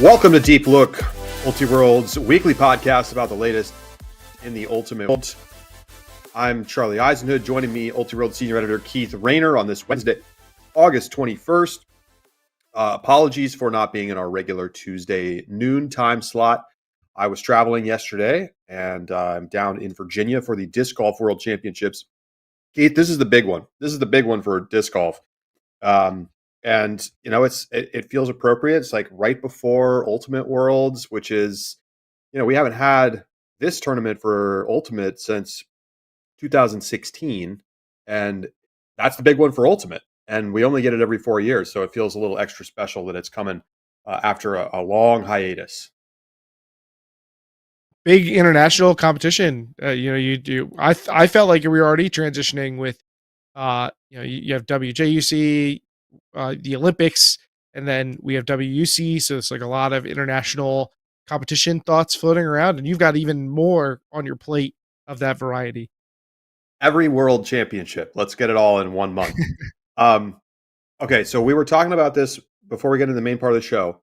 Welcome to Deep Look, Ultiworld's weekly podcast about the latest in the Ultimate World. I'm Charlie Eisenhood. Joining me, Ultiworld Senior Editor Keith Rayner on this Wednesday, August 21st. Apologies for not being in our regular Tuesday noon time slot. I was traveling yesterday, and I'm down in Virginia for the Disc Golf World Championships. Keith, this is the big one. This is the big one for disc golf. And you know, it feels appropriate. It's like right before Ultimate Worlds, which is, you know, we haven't had this tournament for Ultimate since 2016, and that's the big one for Ultimate. And we only get it every 4 years, so it feels a little extra special that it's coming after a long hiatus. Big international competition. You do. I felt like we were already transitioning with, you have WJUC, the Olympics, and then we have WUC. So it's like a lot of international competition thoughts floating around, and you've got even more on your plate of that variety. Every world championship. Let's get it all in 1 month. Okay, so we were talking about this before we get into the main part of the show.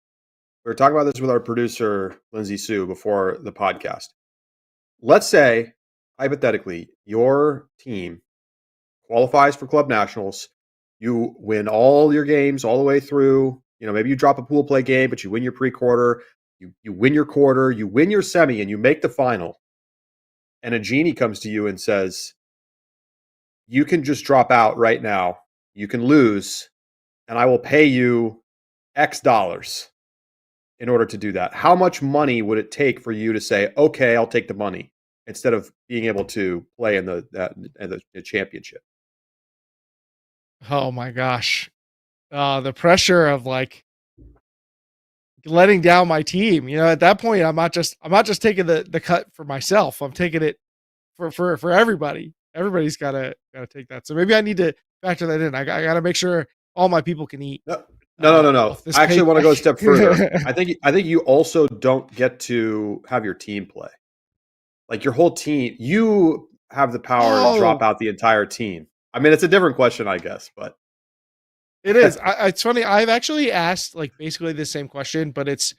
We were talking about this with our producer, Lindsay Sue, before the podcast. Let's say, hypothetically, your team qualifies for club nationals. You win all your games all the way through. You know, maybe you drop a pool play game, but you win your pre-quarter. You win your quarter. You win your semi, and you make the final. And a genie comes to you and says, you can just drop out right now. You can lose, and I will pay you X dollars in order to do that. How much money would it take for you to say, okay, I'll take the money, instead of being able to play in the championship? Oh my gosh. The pressure of like letting down my team. You know, at that point, I'm not just taking the cut for myself. I'm taking it for everybody. Everybody's gotta take that. So maybe I need to factor that in. I gotta make sure all my people can eat. No. I actually want to go a step further. I think you also don't get to have your team play. Like your whole team, you have the power to drop out the entire team. I mean, it's a different question, I guess, but it is. It's funny. I've actually asked like basically the same question, but it's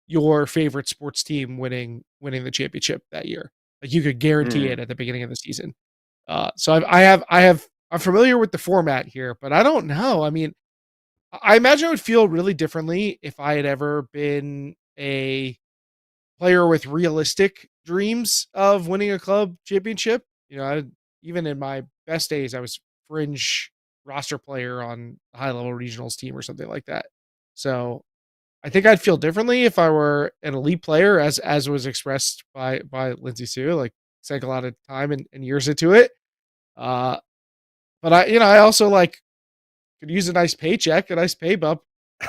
your favorite sports team winning the championship that year. Like you could guarantee it at the beginning of the season. So I'm familiar with the format here, but I don't know. I mean, I imagine it would feel really differently if I had ever been a player with realistic dreams of winning a club championship. You know, even in my best days, I was fringe roster player on a high level regionals team or something like that. So I think I'd feel differently if I were an elite player, as was expressed by Lindsay Sue, like sank a lot of time and years into it. But I also like could use a nice paycheck, a nice pay bump.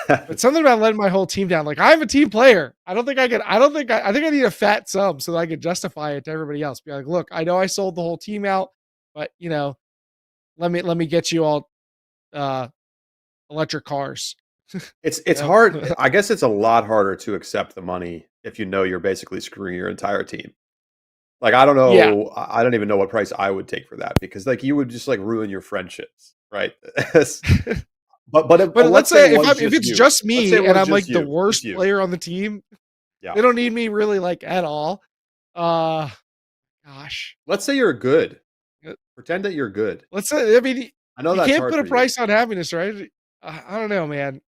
But something about letting my whole team down. Like I'm a team player. I think I need a fat sum so that I could justify it to everybody else. Be like, look, I know I sold the whole team out, but you know, let me get you all electric cars. It's hard. I guess it's a lot harder to accept the money if you know you're basically screwing your entire team. Like I don't know, Yeah. I don't even know what price I would take for that, because like you would just like ruin your friendships, right? But let's say if it's just me and I'm like the worst player on the team, they don't need me really like at all. Gosh. Let's say you're good. Pretend that you're good. Let's say, I mean, I know you that's can't hard put a for price on happiness, right? I don't know, man.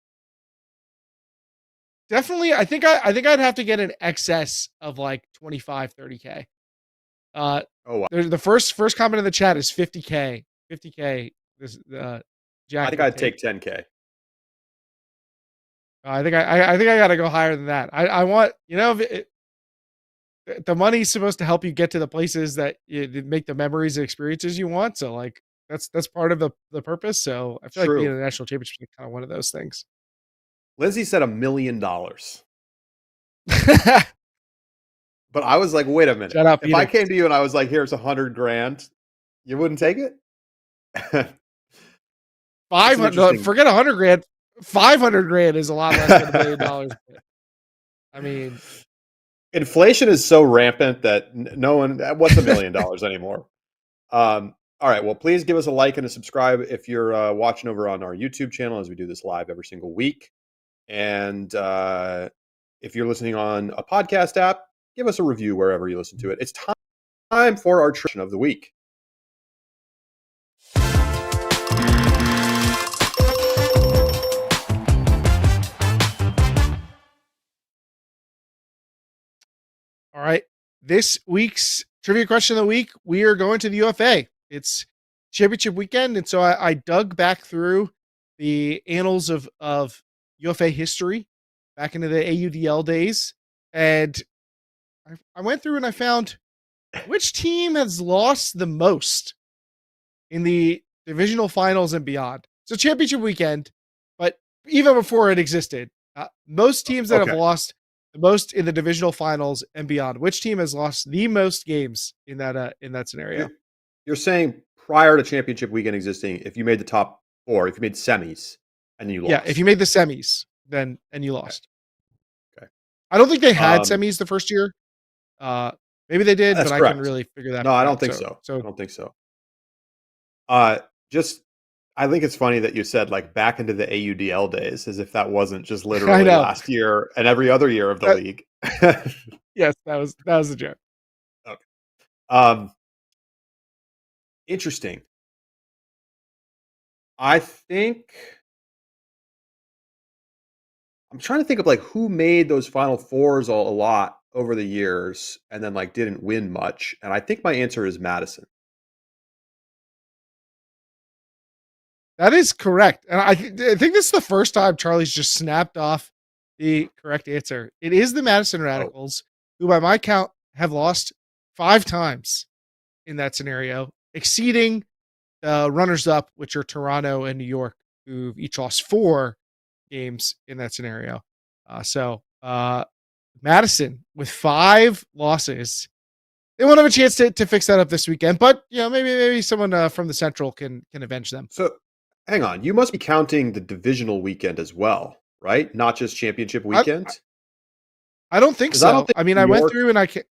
Definitely, I think I'd have to get an excess of like 25, 30K. Oh wow. The first comment in the chat is 50K. 50K. This Jack. I think I'd take 10K. I think I gotta go higher than that. I want, you know, the money's supposed to help you get to the places that you make the memories and experiences you want. So like that's part of the purpose. So I feel like being in a national championship is kind of one of those things. Lindsay said $1 million. But I was like, wait a minute. Shut up, if I came to you and I was like, here's $100,000, you wouldn't take it? 500, forget $100,000. 500 grand is a lot less than $1 million. I mean, inflation is so rampant that no one, what's $1 million anymore? All right. Well, please give us a like and a subscribe if you're watching over on our YouTube channel, as we do this live every single week. And If you're listening on a podcast app, give us a review wherever you listen to it. It's time for our tradition of the week. All right. This week's trivia question of the week, we are going to the UFA. It's championship weekend. And so I dug back through the annals of UFA history back into the AUDL days. And I went through and I found which team has lost the most in the divisional finals and beyond. So championship weekend, but even before it existed, most teams that have lost the most in the divisional finals and beyond. Which team has lost the most games in that scenario? You're saying prior to championship weekend existing, if you made the top 4, if you made semis and you lost. Yeah, if you made the semis, then and you lost. Okay. I don't think they had semis the first year. Maybe they did, but correct. I couldn't really figure that out. No, I don't think so. I don't think so. I think it's funny that you said like back into the AUDL days, as if that wasn't just literally last year and every other year of the league. Yes, that was a joke. Okay. Interesting. I think I'm trying to think of like who made those Final Fours a lot over the years and then like didn't win much. And I think my answer is Madison. That is correct. And I think this is the first time Charlie's just snapped off the correct answer. It is the Madison Radicals, who by my count have lost 5 times in that scenario, exceeding the runners-up, which are Toronto and New York, who've each lost 4 games in that scenario. Madison with 5 losses. They won't have a chance to fix that up this weekend, but maybe someone from the Central can avenge them. So hang on, you must be counting the divisional weekend as well, right? Not just championship weekend? I don't think so. I mean, I went through and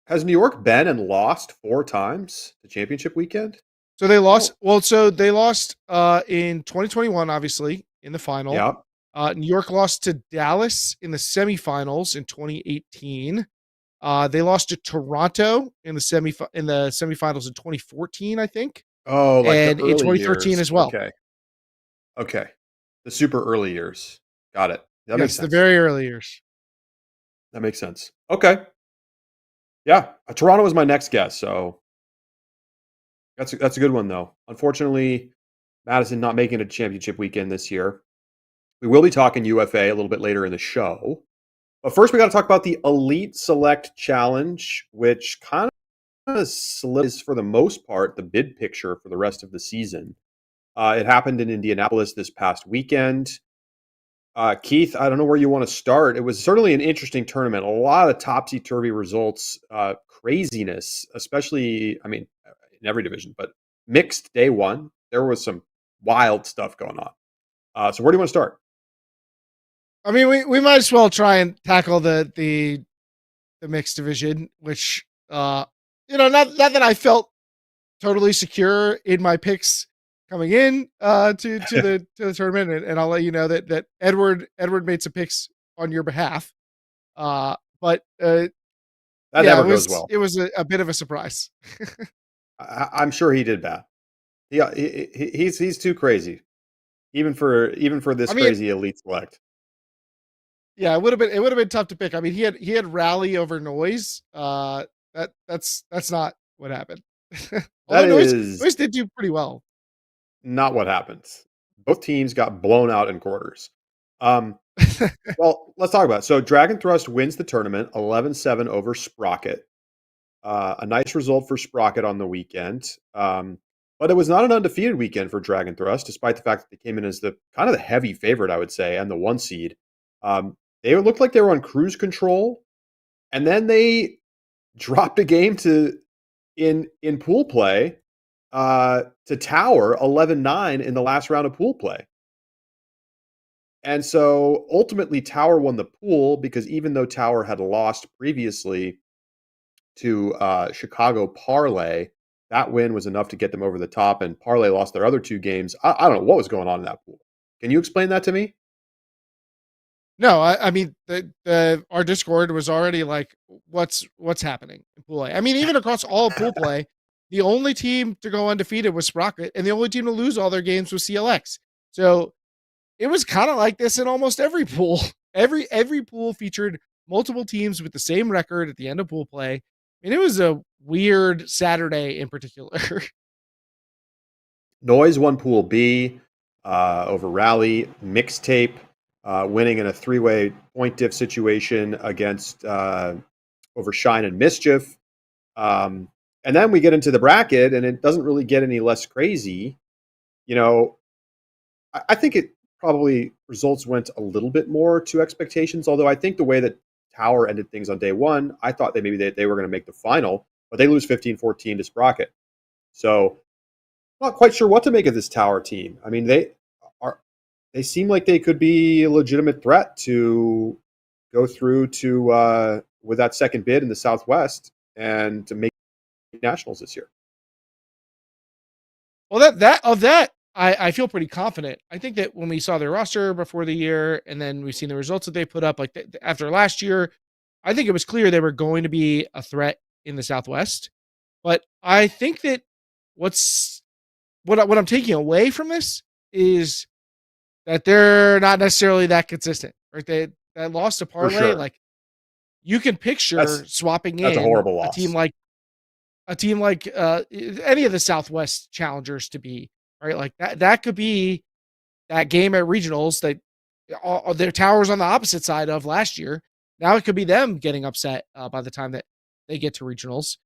has New York been and lost 4 times the championship weekend? So they lost. Well, so they lost in 2021, obviously, in the final. Yeah. New York lost to Dallas in the semifinals in 2018. They lost to Toronto in the semifinals in 2014, I think. Oh, like and the early in 2013 years. as well. Okay. The super early years. Got it. That makes sense. The very early years. That makes sense. Okay. Yeah, Toronto was my next guess, so that's a good one though. Unfortunately, Madison not making a championship weekend this year. We will be talking UFA a little bit later in the show. But first we got to talk about the Elite Select Challenge, which kind of solidifies for the most part the bid picture for the rest of the season. It happened in Indianapolis this past weekend. Keith, I don't know where you want to start. It was certainly an interesting tournament. A lot of topsy-turvy results, craziness, especially, I mean, in every division, but mixed day one. There was some wild stuff going on. So where do you want to start? I mean, we might as well try and tackle the mixed division, which not that I felt totally secure in my picks coming in to the tournament, and I'll let you know that Edward made some picks on your behalf. But that never goes well. It was a bit of a surprise. I'm sure he did bad. Yeah, he's too crazy, even for this crazy Elite Select. Yeah, it would have been tough to pick. I mean, he had rally over noise. That's not what happened. Noise did do pretty well. Not what happened. Both teams got blown out in quarters. Well, let's talk about it. So Dragon Thrust wins the tournament 11-7 over Sprocket. A nice result for Sprocket on the weekend. But it was not an undefeated weekend for Dragon Thrust, despite the fact that they came in as the kind of the heavy favorite, I would say, and the 1 seed. They looked like they were on cruise control, and then they dropped a game in pool play to Tower 11-9 in the last round of pool play. And so ultimately Tower won the pool because even though Tower had lost previously to Chicago Parlay, that win was enough to get them over the top, and Parlay lost their other 2 games. I don't know what was going on in that pool. Can you explain that to me? No, I mean the our Discord was already like, what's happening in pool A? I mean, even across all of pool play, the only team to go undefeated was Sprocket, and the only team to lose all their games was CLX. So it was kind of like this in almost every pool. Every pool featured multiple teams with the same record at the end of pool play. And it was a weird Saturday in particular. Noise won Pool B over Rally. Mixtape winning in a three-way point diff situation against over Shine and Mischief. And then we get into the bracket, and it doesn't really get any less crazy. You know, I think it probably results went a little bit more to expectations. Although I think the way that Tower ended things on day one, I thought that maybe they were going to make the final, but they lose 15-14 to Sprocket. So not quite sure what to make of this Tower team. I mean, they seem like they could be a legitimate threat to go through to with that second bid in the Southwest and to make nationals this year. Well, that I feel pretty confident. I think that when we saw their roster before the year, and then we've seen the results that they put up, like after last year, I think it was clear they were going to be a threat in the Southwest. But I think that what I'm taking away from this is that they're not necessarily that consistent, right? That lost to For parlay, sure. like you can picture That's swapping that's a in horrible loss. a team like any of the Southwest challengers to be right. Like that could be that game at regionals that all their towers on the opposite side of last year. Now it could be them getting upset by the time that they get to regionals.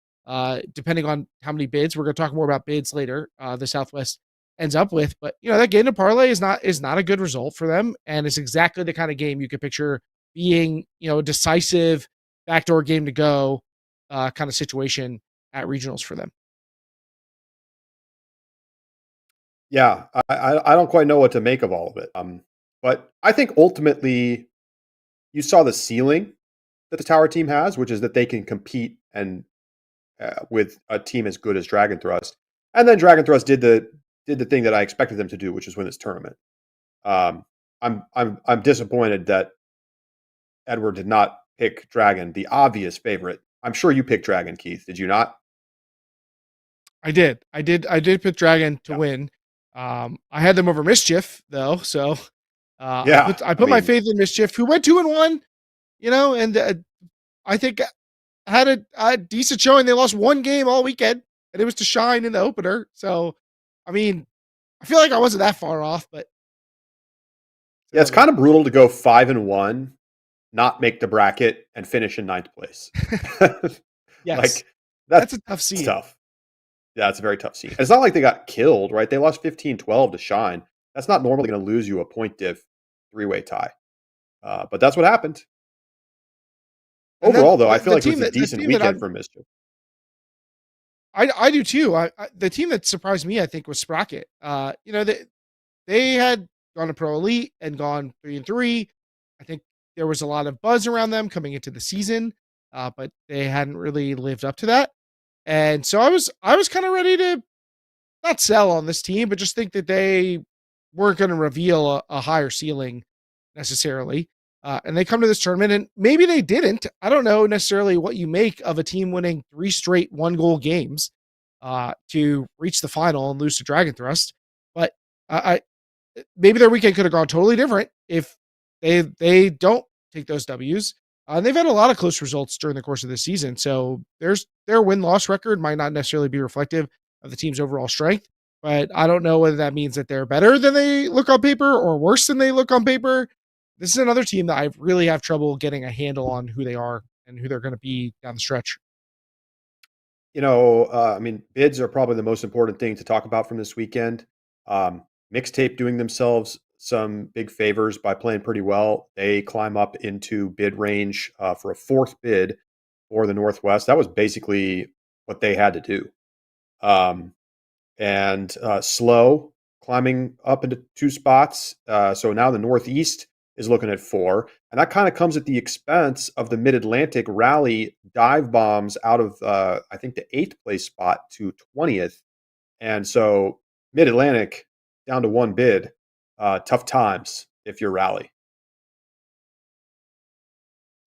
Depending on how many bids, we're going to talk more about bids later. The Southwest ends up with, but that game to parlay is not a good result for them, and it's exactly the kind of game you could picture being a decisive backdoor game to go kind of situation at regionals for them. Yeah, I don't quite know what to make of all of it. But I think ultimately you saw the ceiling that the Tower team has, which is that they can compete and with a team as good as Dragon Thrust. And then Dragon Thrust did the thing that I expected them to do, which is win this tournament. Um, I'm disappointed that Edward did not pick Dragon, the obvious favorite. I'm sure you picked Dragon, Keith. Did you not? I did pick Dragon to Yeah. win. I had them over Mischief though, so I Yeah. put I I put my mean, faith in Mischief, who went 2-1. And I think had a decent showing. They lost one game all weekend, and it was to Shine in the opener. So, I mean, I feel like I wasn't that far off, but yeah, it's kind of brutal to go 5-1, not make the bracket, and finish in ninth place. yes, Like that's that's a tough scene. tough. Yeah, it's a very tough scene. It's not like they got killed, right? They lost 15-12 to Shine. That's not normally going to lose you a point diff three-way tie. But that's what happened. And then Overall, though, I feel the like it was team a that the decent team that weekend for Mischief. I do too. The team that surprised me, I think, was Sprocket. They had gone to Pro Elite and gone 3-3. I think there was a lot of buzz around them coming into the season, but they hadn't really lived up to that. And so I was kind of ready to not sell on this team, but just think that they weren't going to reveal a higher ceiling necessarily. And they come to this tournament, and maybe they didn't. I don't know necessarily what you make of a team winning 3 straight 1-goal games to reach the final and lose to Dragon Thrust. But I maybe their weekend could have gone totally different if they don't take those W's. And they've had a lot of close results during the course of the season. So their win-loss record might not necessarily be reflective of the team's overall strength. But I don't know whether that means that they're better than they look on paper or worse than they look on paper. This is another team that I really have trouble getting a handle on who they are and who they're going to be down the stretch. I mean, bids are probably the most important thing to talk about from this weekend. Mixtape doing themselves some big favors by playing pretty well. They climb up into bid range for a fourth bid for the Northwest. That was basically what they had to do. And Slow climbing up into two spots. So now the Northeast is looking at four. And that kind of comes at the expense of the Mid Atlantic Rally dive bombs out of, I think, the eighth place spot to 20th. And so Mid Atlantic down to one bid. Tough times if you're Rally.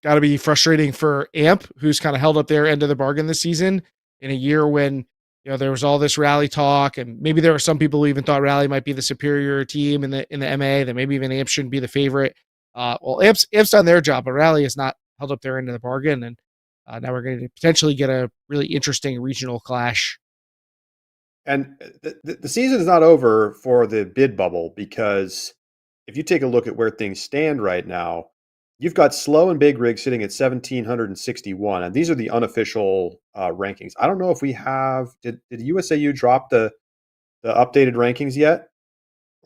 got to be frustrating for Amp, who's kind of held up their end of the bargain this season in a year when there was all this Rally talk, and maybe there were some people who even thought Rally might be the superior team in the MA. That maybe even Amp shouldn't be the favorite. Well, Amp's done their job, but Rally has not held up their end of the bargain, and now we're going to potentially get a really interesting regional clash. And the season is not over for the bid bubble, because if you take a look at where things stand right now, you've got Slow and Big Rig sitting at 1,761, and these are the unofficial rankings. I don't know if we have. Did USAU drop the updated rankings yet?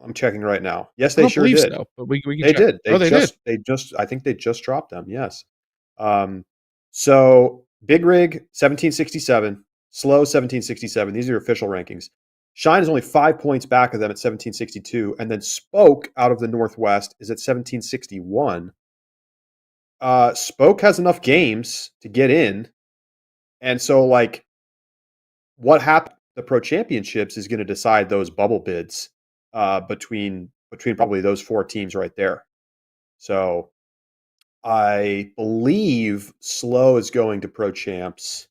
I'm checking right now. Yes, I they don't sure believe did. so, but we can They check. did. Oh, they did. They just. I think they just dropped them. Yes. So Big Rig 1767, Slow 1767. These are your official rankings. Shine is only 5 points back of them at 1762, and then Spoke out of the Northwest is at 1761. Spoke has enough games to get in, and so like what happened the Pro Championships is going to decide those bubble bids between probably those four teams right there. So I believe Slow is going to Pro Champs.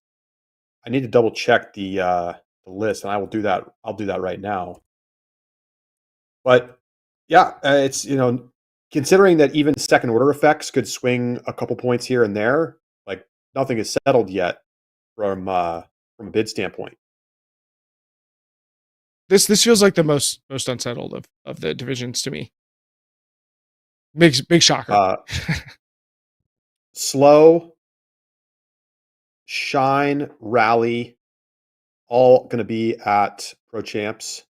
I need to double check the list, and I will do that. I'll do that right now. But yeah, it's considering that even second order effects could swing a couple points here and there. Like nothing is settled yet from a bid standpoint. This feels like the most unsettled of the divisions to me. Big shocker. Slow, Shine, Rally, all going to be at Pro Champs.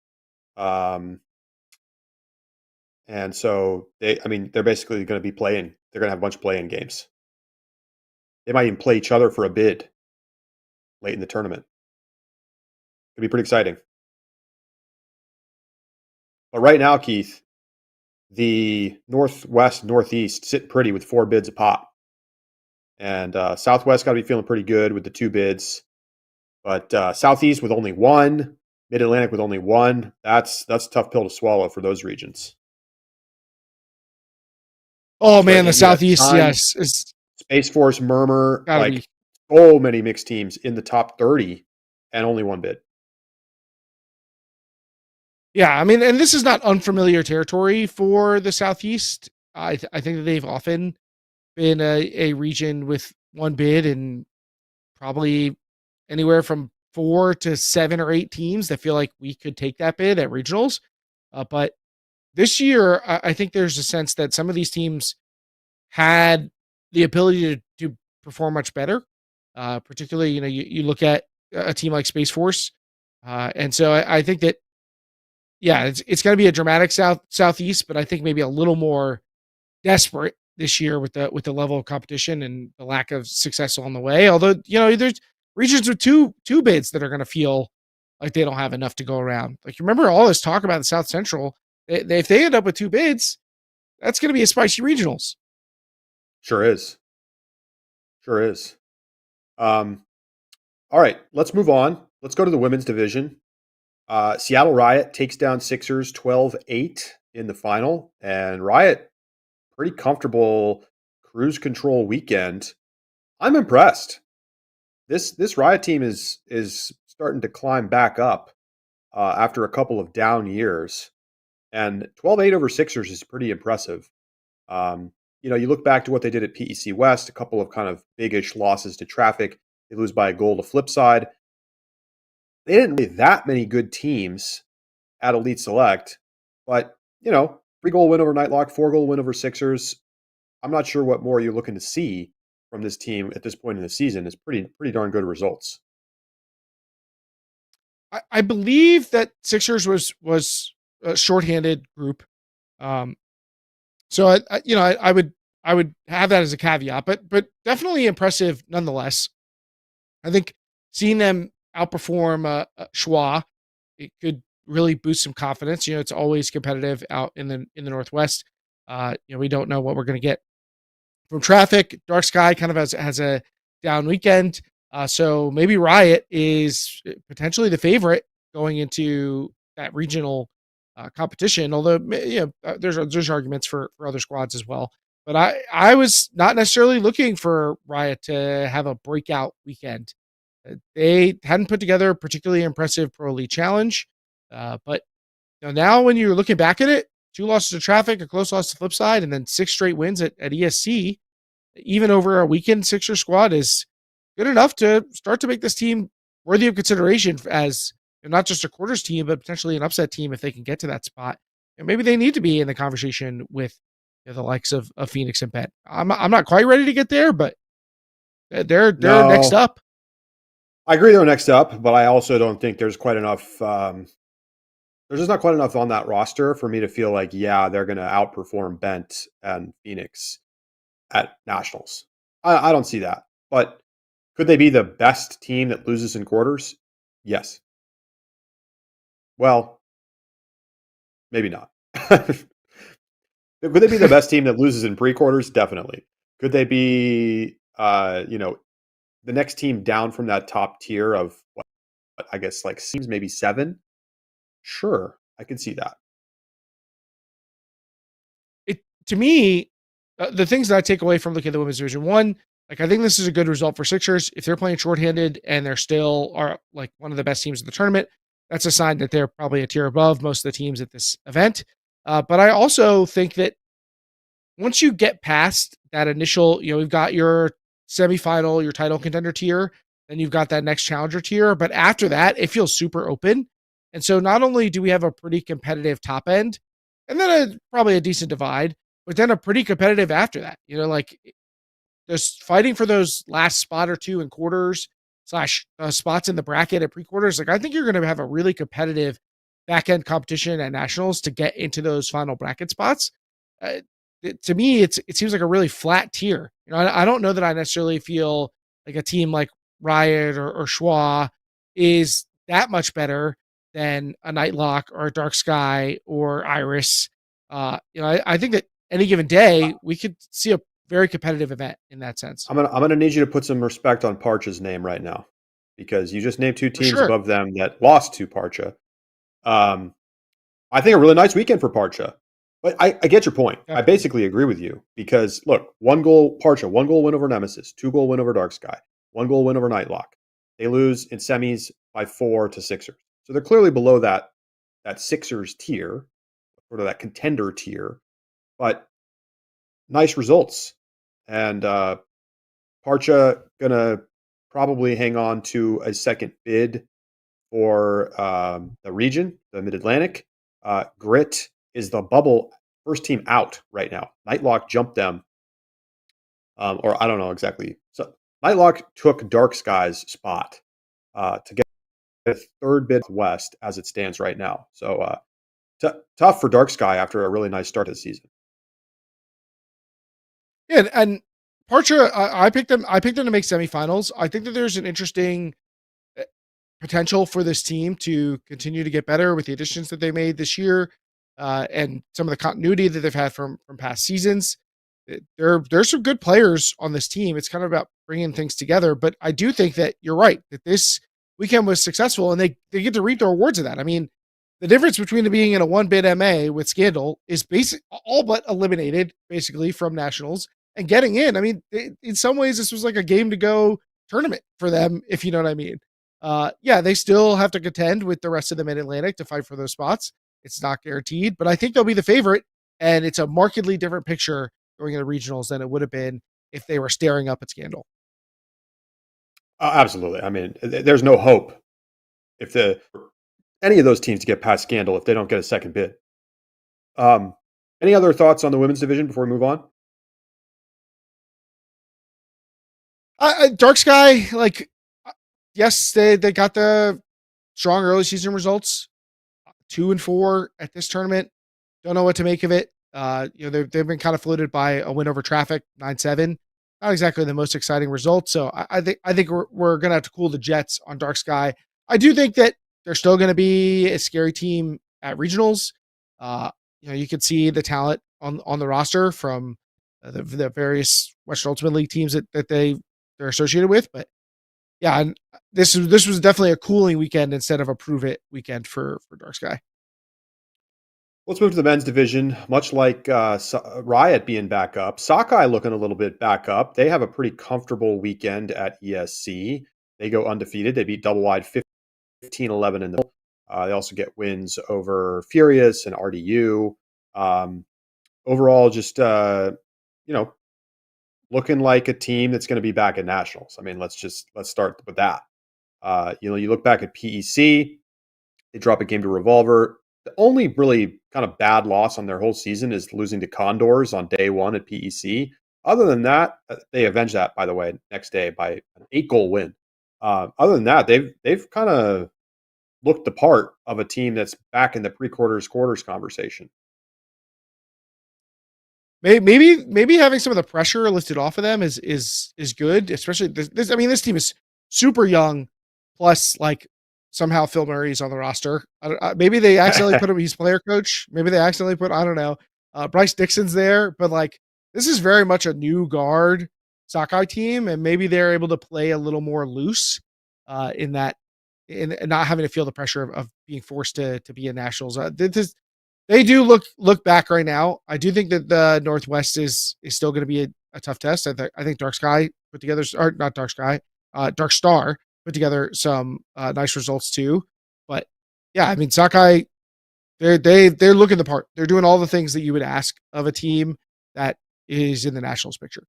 And so they're basically going to be playing. They're going to have a bunch of play-in games. They might even play each other for a bid late in the tournament. It'd be pretty exciting. But right now, Keith, the Northwest, Northeast sit pretty with 4 bids a pop. And Southwest got to be feeling pretty good with the 2 bids. But Southeast with only 1, Mid-Atlantic with only 1, that's a tough pill to swallow for those regions. Oh man, the Southeast, yes, is Space Force, Murmur, so many mixed teams in the top 30 and only 1 bid. Yeah, I mean, and this is not unfamiliar territory for the Southeast. I think that they've often been a region with 1 bid and probably anywhere from 4 to 7 or 8 teams that feel like we could take that bid at regionals. But this year, I think there's a sense that some of these teams had the ability to perform much better. Particularly, you look at a team like Space Force. And so I think that, yeah, it's going to be a dramatic Southeast, but I think maybe a little more desperate this year with the level of competition and the lack of success on the way. Although, there's regions with two bids that are going to feel like they don't have enough to go around. Like, remember all this talk about the South Central? If they end up with 2 bids, that's going to be a spicy regionals. Sure is. Sure is. All right, let's move on. Let's go to the women's division. Seattle Riot takes down Sixers 12-8 in the final, and Riot pretty comfortable cruise control weekend. I'm impressed. This Riot team is starting to climb back up after a couple of down years, and 12-8 over Sixers is pretty impressive. You look back to what they did at PEC West, a couple of kind of big-ish losses to Traffic. They lose by a goal to Flipside. They didn't play that many good teams at Elite Select, but 3-goal win over Nightlock, 4-goal win over Sixers. I'm not sure what more you're looking to see from this team at this point in the season. It's pretty darn good results. I believe that Sixers was a shorthanded group. So I would have that as a caveat, but definitely impressive nonetheless. I think seeing them outperform Schwa, it could really boost some confidence. It's always competitive out in the Northwest. We don't know what we're going to get from Traffic. Dark Sky kind of has a down weekend. So maybe Riot is potentially the favorite going into that regional competition. Although there's arguments for other squads as well. But I was not necessarily looking for Riot to have a breakout weekend. They hadn't put together a particularly impressive Pro Elite challenge. But now when you're looking back at it, 2 losses to Traffic, a close loss to Flipside, and then 6 straight wins at ESC, even over a weekend Sixer squad, is good enough to start to make this team worthy of consideration as not just a quarters team, but potentially an upset team if they can get to that spot. And maybe they need to be in the conversation with the likes of Phoenix and Penn. I'm not quite ready to get there, but they're next No, up. I agree they're next up, but I also don't think there's quite enough. There's just not quite enough on that roster for me to feel like, yeah, they're going to outperform Bent and Phoenix at nationals. I don't see that. But could they be the best team that loses in quarters? Yes. Well, maybe not. Could they be the best team that loses in pre-quarters? Definitely. Could they be, the next team down from that top tier of what I guess like seems maybe 7? Sure, I can see that. It to me, the things that I take away from looking at the women's division, one, like I think this is a good result for Sixers. If they're playing shorthanded and they're still are like one of the best teams in the tournament, that's a sign that they're probably a tier above most of the teams at this event. But I also think that once you get past that initial, we've got your semifinal, your title contender tier, then you've got that next challenger tier. But after that, it feels super open. And so not only do we have a pretty competitive top end, and then probably a decent divide, but then a pretty competitive after that. Like just fighting for those last spot or two in quarters slash spots in the bracket at pre-quarters. Like I think you're going to have a really competitive back end competition at nationals to get into those final bracket spots. Uh, to me, it seems like a really flat tier. I don't know that I necessarily feel like a team like Riot or Schwa is that much better than a Nightlock or a Dark Sky or Iris. I think that any given Uh, day we could see a very competitive event in that sense. I'm gonna need you to put some respect on Parcha's name right now, because you just named 2 For teams sure. above them that lost to Parcha. Um, I think a really nice weekend for Parcha. But I get your point. I Definitely. basically agree with you because look, 1 goal Parcha, 1 goal win over Nemesis, 2 goal win over Dark Sky, 1 goal win over Nightlock. They lose in semis by 4 to Sixers. So they're clearly below that Sixers tier, sort of that contender tier, but nice results. And Parcha gonna probably hang on to a second bid for the region, the Mid Atlantic. Grit is the bubble first team out right now. Nightlock jumped them, or I don't know exactly. So Nightlock took Dark Sky's spot to get the third bid west as it stands right now. So tough for Dark Sky after a really nice start to the season. Yeah, and Parcher, I picked them. I picked them to make semifinals. I think that there's an interesting potential for this team to continue to get better with the additions that they made this year, and some of the continuity that they've had from past seasons. There's some good players on this team. It's kind of about bringing things together. But I do think that you're right that this weekend was successful, and they get to reap the rewards of that. I mean, the difference between being in a one bid MA with Scandal is basic all but eliminated basically from nationals and getting in. I mean, in some ways, this was like a game to go tournament for them, if you know what I mean. Yeah, they still have to contend with the rest of the Mid Atlantic to fight for those spots. It's not guaranteed, but I think they'll be the favorite, and it's a markedly different picture going into regionals than it would have been if they were staring up at Scandal. Absolutely. I mean, there's no hope if any of those teams to get past Scandal if they don't get a second bid. Um, any other thoughts on the women's division before we move on? Dark Sky, like, yes, they got the strong early season results, 2-4 at this tournament. Don't know what to make of it. They've been kind of floated by a win over Traffic, 9-7. Not exactly the most exciting result. So I think we're gonna have to cool the jets on Dark Sky. I do think that they're still gonna be a scary team at regionals. Uh, you could see the talent on the roster from the various Western Ultimate League teams that they're associated with. But yeah, and this was definitely a cooling weekend instead of a prove it weekend for Dark Sky. Let's move to the men's division. Much like Riot being back up, Sockeye looking a little bit back up. They have a pretty comfortable weekend at ESC. They go undefeated. They beat Double Wide 15-11 in the. They also get wins over Furious and RDU. Um, Overall, just you know, looking like a team that's going to be back at nationals. I mean, let's start with that. You look back at PEC. They drop a game to Revolver. The only really kind of bad loss on their whole season is losing to Condors on day one at PEC. Other than that, they avenged that, by the way, next day by an 8-goal win. Other than that, they've kind of looked the part of a team that's back in the pre-quarters quarters conversation. Maybe having some of the pressure lifted off of them is good, especially this. I mean, this team is super young, plus like somehow Phil Murray's on the roster. Maybe they accidentally put him. He's player coach. Maybe they accidentally put, I don't know. Bryce Dixon's there, but like this is very much a new guard Sockeye team, and maybe they're able to play a little more loose in that, in not having to feel the pressure of being forced to be in nationals. They do look back right now. I do think that the Northwest is still going to be a tough test. I think Dark Sky put together, or not Dark Sky, Dark Star put together some nice results too. But yeah, I mean Sockeye, they're looking the part. They're doing all the things that you would ask of a team that is in the nationals picture.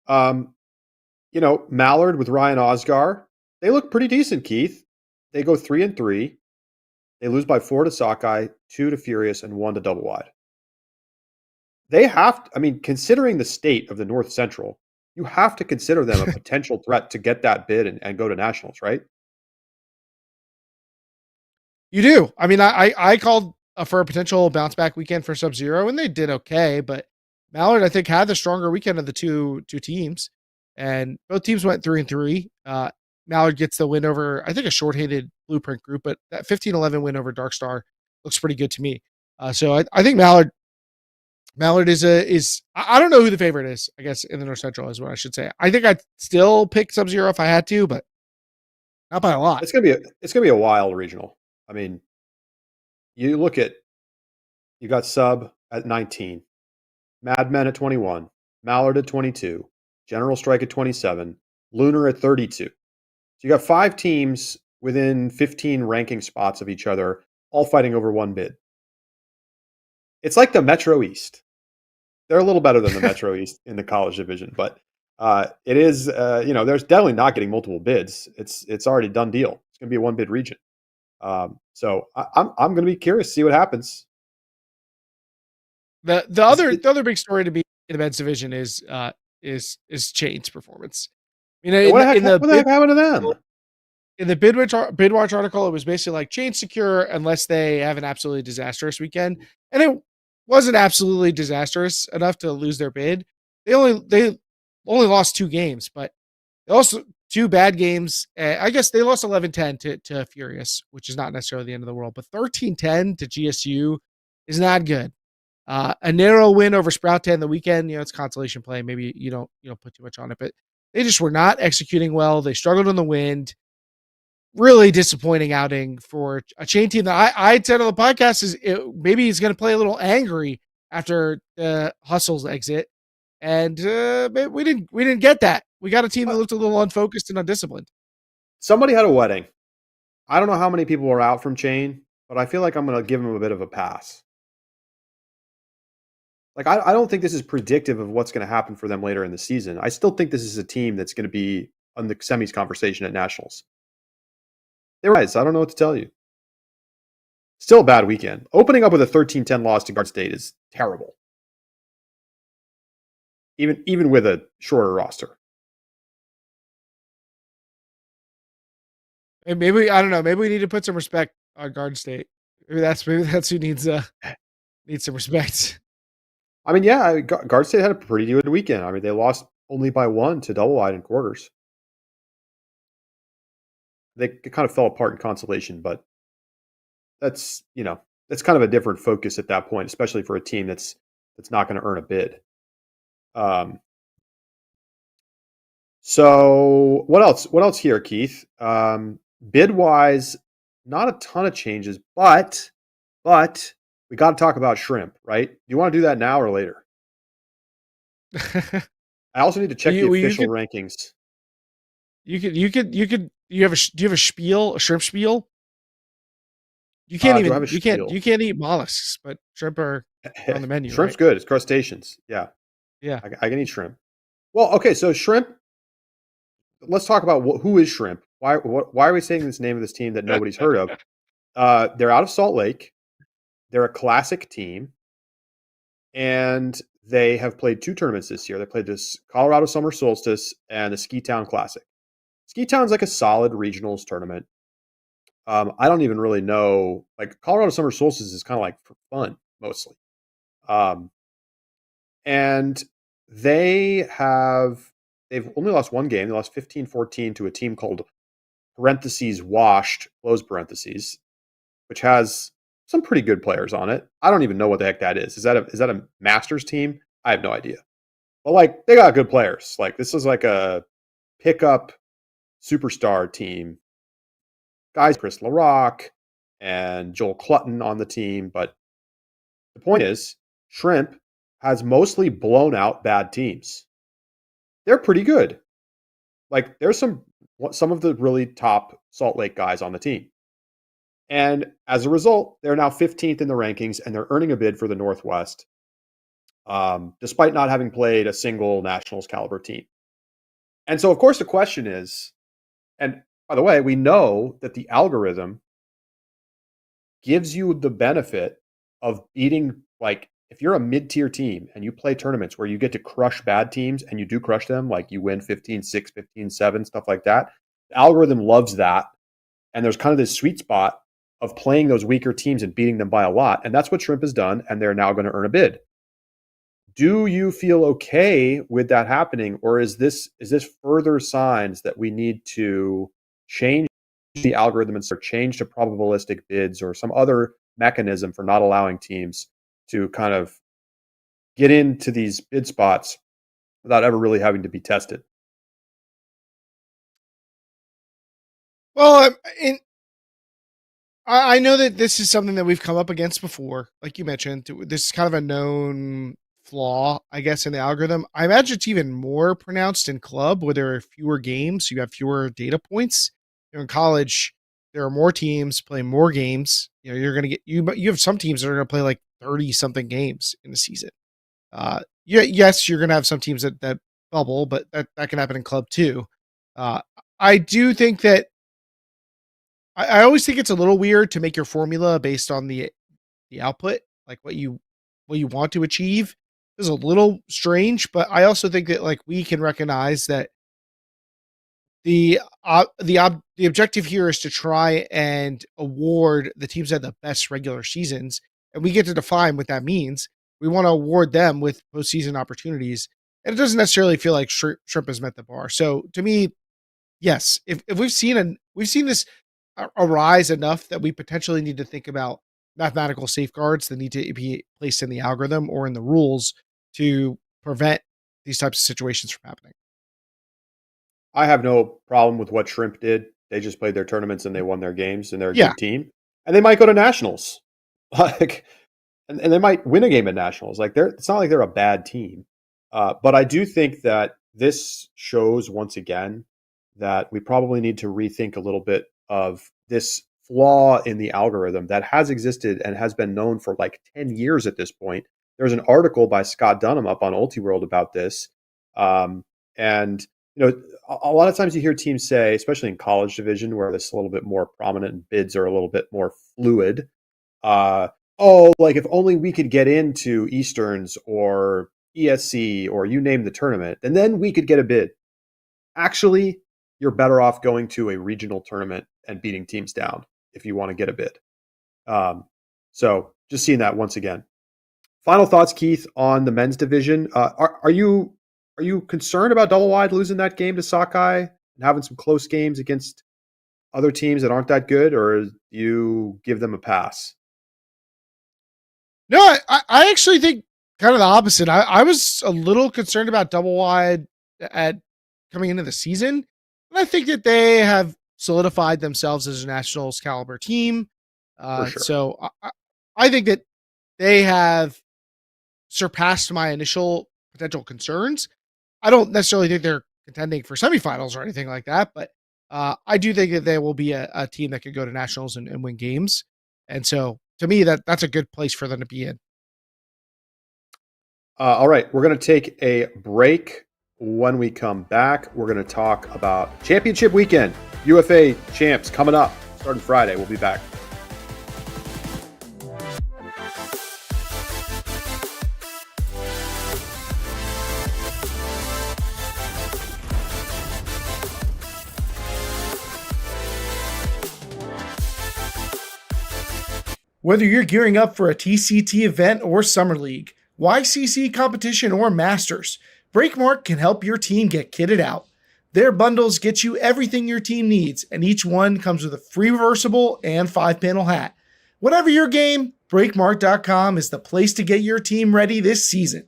Mallard with Ryan Osgar, they look pretty decent, Keith. They go 3-3. They lose by 4 to Sockeye, 2 to Furious, and 1 to Double Wide. They have, considering the state of the North Central, you have to consider them a potential threat to get that bid and go to nationals, right? You do. I mean, I called for a potential bounce back weekend for Sub-Zero, and they did okay. But Mallard, I think, had the stronger weekend of the two teams, and both teams went 3-3. Mallard gets the win over, I think, a short-hated Blueprint group, but that 15-11 win over Dark Star looks pretty good to me. So I think Mallard is I don't know who the favorite is. I guess in the North Central is what I should say. I think I'd still pick Sub-Zero if I had to, but not by a lot. It's gonna be a wild regional. I mean, you got Sub at 19, Madmen at 21, Mallard at 22, General Strike at 27, Lunar at 32. So you got 5 teams within 15 ranking spots of each other, all fighting over one bid. It's like the Metro East. They're a little better than the Metro East in the college division, but it is, there's definitely not getting multiple bids. It's already done deal. It's going to be a one bid region. So I'm going to be curious to see what happens. The other big story to be in the men's division is Chain's performance. What the heck happened to them? In the Bidwatch article, it was basically like Chain's secure unless they have an absolutely disastrous weekend, and it wasn't absolutely disastrous enough to lose their bid. They only lost 2 games, but they also 2 bad games. I guess they lost 11-10 to Furious, which is not necessarily the end of the world, but 13-10 to GSU is not good. A narrow win over Sprout 10 the weekend, it's consolation play. Maybe you don't put too much on it, but they just were not executing well. They struggled in the wind. Really disappointing outing for a Chain team that I said on the podcast maybe he's going to play a little angry after Hustle's exit, and we didn't get that. We got a team that looked a little unfocused and undisciplined. Somebody had a wedding. I don't know how many people were out from Chain, but I feel like I'm going to give them a bit of a pass. Like I don't think this is predictive of what's going to happen for them later in the season. I still think this is a team that's going to be on the semis conversation at nationals. They're right. I don't know what to tell you. Still a bad weekend. Opening up with a 13-10 loss to Guard State is terrible. Even with a shorter roster. And maybe I don't know. Maybe we need to put some respect on Guard State. Maybe that's who needs some respect. I mean, yeah, Guard State had a pretty good weekend. I mean, they lost only by 1 to Double Wide in quarters. They kind of fell apart in consolation, but that's kind of a different focus at that point, especially for a team that's not going to earn a bid. So what else? What else here, Keith? Bid wise, not a ton of changes, but But we got to talk about shrimp, right? Do you want to do that now or later? I also need to check the you official could rankings. you have do you have a spiel, a shrimp spiel? Do I have a You spiel? can't eat mollusks, but shrimp are on the menu, Shrimp's right? good. It's crustaceans. Yeah, Yeah. I can eat shrimp. Well, okay, so shrimp. Let's talk about who is shrimp. Why are we saying this name of this team that nobody's heard of? They're out of Salt Lake. They're a classic team, and they have played two tournaments this year. They played this Colorado Summer Solstice and the Ski Town Classic. Ski Town's like a solid regionals tournament. I don't even really know. Like Colorado Summer Solstice is kind of like for fun mostly. Um, and they've only lost one game. They lost 15-14 to a team called parentheses washed close parentheses, which has some pretty good players on it. I don't even know what the heck that is. Is that a Masters team? I have no idea. But like they got good players. Like this is like a pickup superstar team. Guys, Chris LaRock and Joel Clutton on the team. But the point is, Shrimp has mostly blown out bad teams. They're pretty good. Like there's some of the really top Salt Lake guys on the team. And as a result, they're now 15th in the rankings and they're earning a bid for the Northwest, despite not having played a single Nationals caliber team. And so, of course, the question is, and by the way, we know that the algorithm gives you the benefit of beating, like, if you're a mid tier team and you play tournaments where you get to crush bad teams and you do crush them, like you win 15-6, 15-7, stuff like that, the algorithm loves that. And there's kind of this sweet spot of playing those weaker teams and beating them by a lot. And that's what Shrimp has done. And they're now going to earn a bid. Do you feel okay with that happening? Or is this further signs that we need to change the algorithm and start change to probabilistic bids or some other mechanism for not allowing teams to kind of get into these bid spots without ever really having to be tested? Well, in I know that this is something that we've come up against before. Like you mentioned, this is kind of a known flaw, I guess, in the algorithm. I imagine it's even more pronounced in club where there are fewer games, so you have fewer data points. In college, there are more teams playing more games. You're going to get you have some teams that are going to play like 30 something games in the season. Yes, you're going to have some teams that bubble, but that can happen in club too. I do think that I always think it's a little weird to make your formula based on the output, like what you want to achieve. Is a little strange, but I also think that like we can recognize that the objective here is to try and award the teams that have the best regular seasons, and we get to define what that means. We want to award them with postseason opportunities, and it doesn't necessarily feel like Shrimp has met the bar. So to me, yes, if we've seen this arise enough that we potentially need to think about mathematical safeguards that need to be placed in the algorithm or in the rules to prevent these types of situations from happening. I have no problem with what Shrimp did. They just played their tournaments and they won their games and they're a Yeah. good team. And they might go to nationals. Like and they might win a game at nationals. Like it's not like they're a bad team. But I do think that this shows once again that we probably need to rethink a little bit of this flaw in the algorithm that has existed and has been known for like 10 years at this point. There's an article by Scott Dunham up on UltiWorld about this. And a lot of times you hear teams say, especially in college division where this is a little bit more prominent and bids are a little bit more fluid, oh, like if only we could get into Easterns or ESC or you name the tournament, and then we could get a bid. Actually, you're better off going to a regional tournament and beating teams down if you want to get a bid. So just seeing that once again. Final thoughts, Keith, on the men's division. Are you concerned about Double Wide losing that game to Sockeye and having some close games against other teams that aren't that good, or do you give them a pass? No, I actually think kind of the opposite. I was a little concerned about Double Wide at coming into the season, and I think that they have solidified themselves as a nationals caliber team. For sure. So I think that they have surpassed my initial potential concerns. I don't necessarily think they're contending for semifinals or anything like that, but I do think that they will be a team that could go to nationals and win games. And so to me, that's a good place for them to be in. All right, we're going to take a break. When we come back, we're going to talk about championship weekend, UFA champs coming up starting Friday. We'll be back. Whether you're gearing up for a TCT event or Summer League, YCC competition or Masters, Breakmark can help your team get kitted out. Their bundles get you everything your team needs, and each one comes with a free reversible and 5-panel hat. Whatever your game, Breakmark.com is the place to get your team ready this season.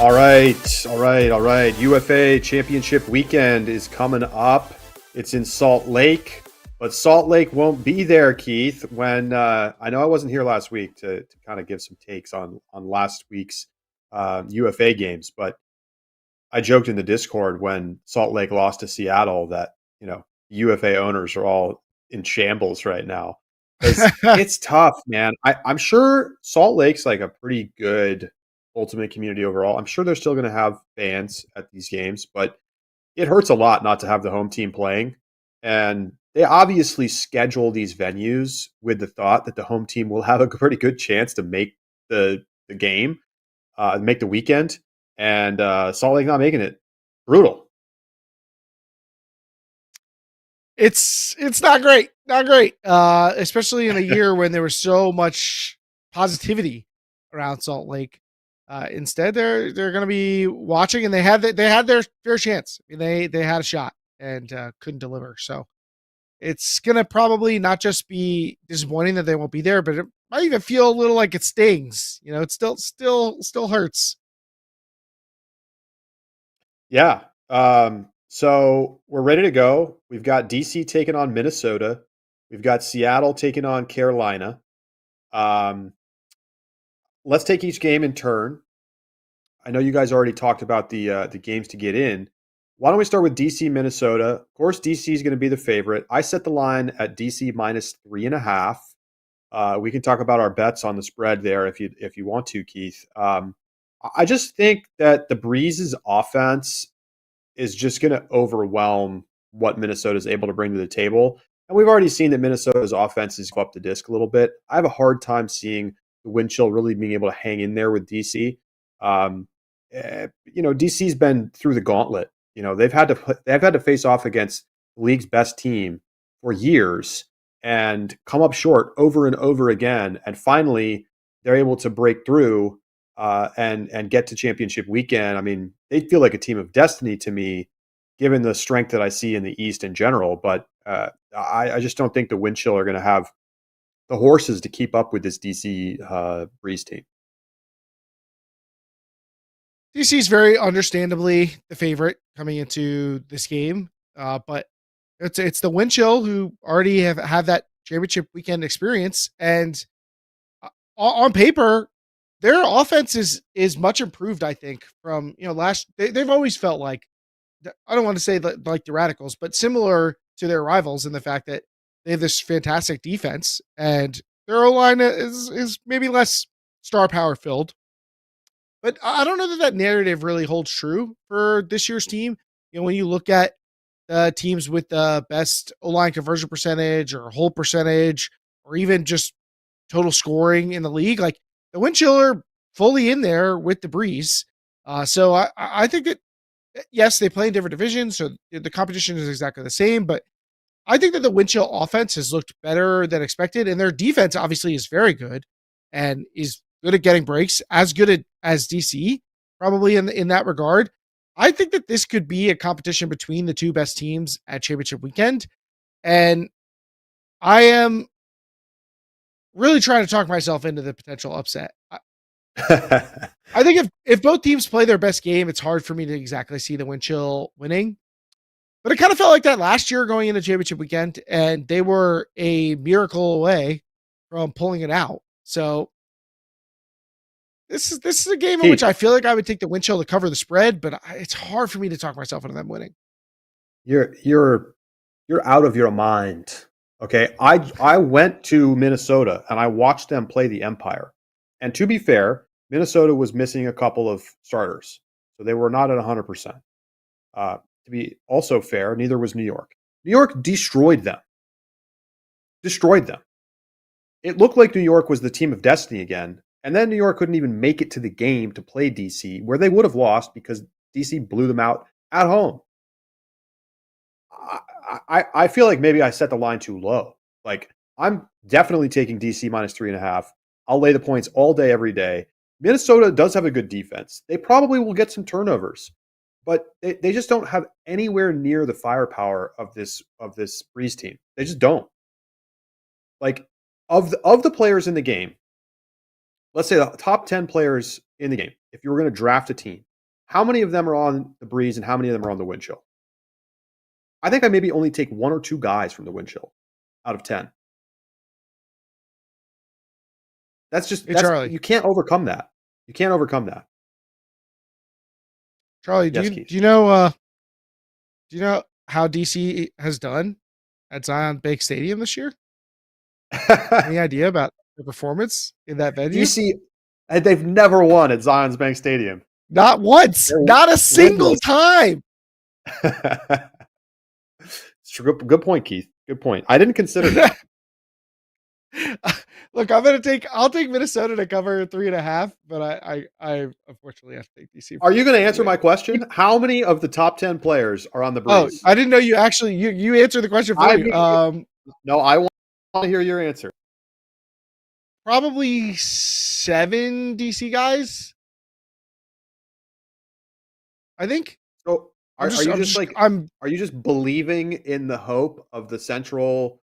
All right. UFA championship weekend is coming up. It's in Salt Lake, but Salt Lake won't be there, Keith. When I know I wasn't here last week to kind of give some takes on last week's UFA games, but I joked in the Discord when Salt Lake lost to Seattle that UFA owners are all in shambles right now. It's tough, man. I'm sure Salt Lake's like a pretty good ultimate community overall. I'm sure they're still going to have fans at these games, but it hurts a lot not to have the home team playing. And they obviously schedule these venues with the thought that the home team will have a pretty good chance to make the game, make the weekend. And Salt Lake not making it. Brutal. It's not great, especially in a year when there was so much positivity around Salt Lake. Instead, they're going to be watching, and they had their fair chance. I mean, they had a shot and couldn't deliver. So it's going to probably not just be disappointing that they won't be there, but it might even feel a little like it stings. It still hurts. Yeah. So we're ready to go. We've got DC taking on Minnesota. We've got Seattle taking on Carolina. Let's take each game in turn. I know you guys already talked about the games to get in. Why don't we start with DC, Minnesota? Of course, DC is going to be the favorite. I set the line at DC minus 3.5. We can talk about our bets on the spread there if you want to, Keith. I just think that the Breeze's offense is just going to overwhelm what Minnesota is able to bring to the table. And we've already seen that Minnesota's offense is go up the disc a little bit. I have a hard time seeing the wind chill really being able to hang in there with DC. DC's been through the gauntlet. They've had to face off against the league's best team for years and come up short over and over again. And finally, they're able to break through and get to championship weekend. I mean, they feel like a team of destiny to me, given the strength that I see in the East in general. But I just don't think the wind chill are going to have the horses to keep up with this DC Breeze team. DC is very understandably the favorite coming into this game, but it's the wind chill who already have that championship weekend experience, and on paper, their offense is much improved. I think from they've always felt like, I don't want to say like the Radicals, but similar to their rivals in the fact that they have this fantastic defense, and their O-line is maybe less star power filled. But I don't know that narrative really holds true for this year's team. When you look at teams with the best O-line conversion percentage or hold percentage, or even just total scoring in the league, like the wind chill are fully in there with the Breeze. So I think that, yes, they play in different divisions, so the competition is exactly the same, but I think that the wind chill offense has looked better than expected, and their defense obviously is very good and is good at getting breaks, as good as DC, probably in that regard. I think that this could be a competition between the two best teams at championship weekend, and I am really trying to talk myself into the potential upset. I think if both teams play their best game, it's hard for me to exactly see the wind chill winning. But it kind of felt like that last year going into championship weekend, and they were a miracle away from pulling it out. So this is a game in which Keith, I feel like I would take the wind chill to cover the spread, but it's hard for me to talk myself into them winning. you're out of your mind. Okay, I went to Minnesota and I watched them play the Empire. And to be fair, Minnesota was missing a couple of starters, so they were not at 100%. To be also fair, neither was New York. New York destroyed them. Destroyed them. It looked like New York was the team of destiny again, and then New York couldn't even make it to the game to play DC, where they would have lost because DC blew them out at home. I feel like maybe I set the line too low. Like, I'm definitely taking DC minus 3.5. I'll lay the points all day, every day. Minnesota does have a good defense. They probably will get some turnovers, but they just don't have anywhere near the firepower of this Breeze team. They just don't. Like, of the players in the game, let's say the top 10 players in the game, if you were going to draft a team, how many of them are on the Breeze and how many of them are on the wind chill? I think I maybe only take one or two guys from the wind chill out of 10. Charlie. You can't overcome that. You can't overcome that. Charlie, Yes, do you know how DC has done at Zion Bank Stadium this year? Any idea about their performance in that venue? DC, they've never won at Zion's Bank Stadium. Not once. They're not a single time. Good point, Keith. Good point. I didn't consider that. Look, I'll take Minnesota to cover 3.5, but I unfortunately have to take DC. Are you going to answer my question? How many of the top 10 players are on the Breeze? Oh, I didn't know you actually you answered the question for me. No, I want to hear your answer. Probably 7 DC guys. I think. So are you just believing in the hope of the central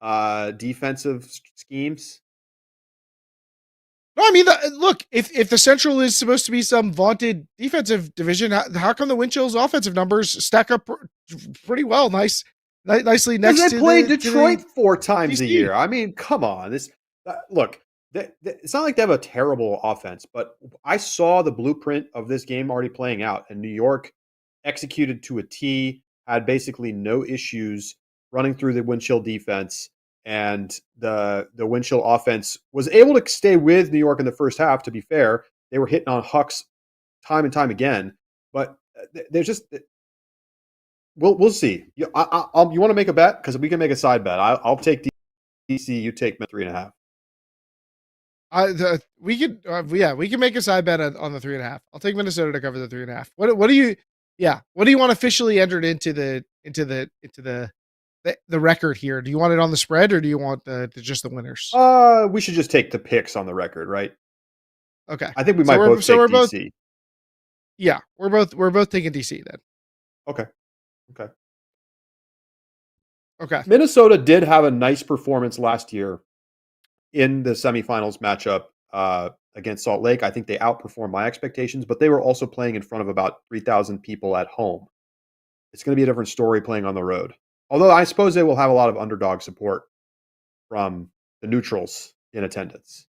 defensive schemes? No, I mean, look, if the Central is supposed to be some vaunted defensive division, how come the wind chill's offensive numbers stack up pretty well? Nicely next to they play Detroit 4 times DC. A year. I mean, come on. Look, it's not like they have a terrible offense, but I saw the blueprint of this game already playing out, and New York executed to a T, had basically no issues running through the wind chill defense. And the wind chill offense was able to stay with New York in the first half. To be fair, they were hitting on Hucks time and time again. But there's just we'll see. You want to make a bet, because we can make a side bet. I'll take DC. You take 3.5. We can make a side bet on the 3.5. I'll take Minnesota to cover the 3.5. What do you want officially entered into the record here? Do you want it on the spread, or do you want just the winners? We should just take the picks on the record, right? Okay. I think we might both take DC. Yeah, we're both taking DC then. Okay. Minnesota did have a nice performance last year in the semifinals matchup against Salt Lake. I think they outperformed my expectations, but they were also playing in front of about 3,000 people at home. It's going to be a different story playing on the road. Although I suppose they will have a lot of underdog support from the neutrals in attendance.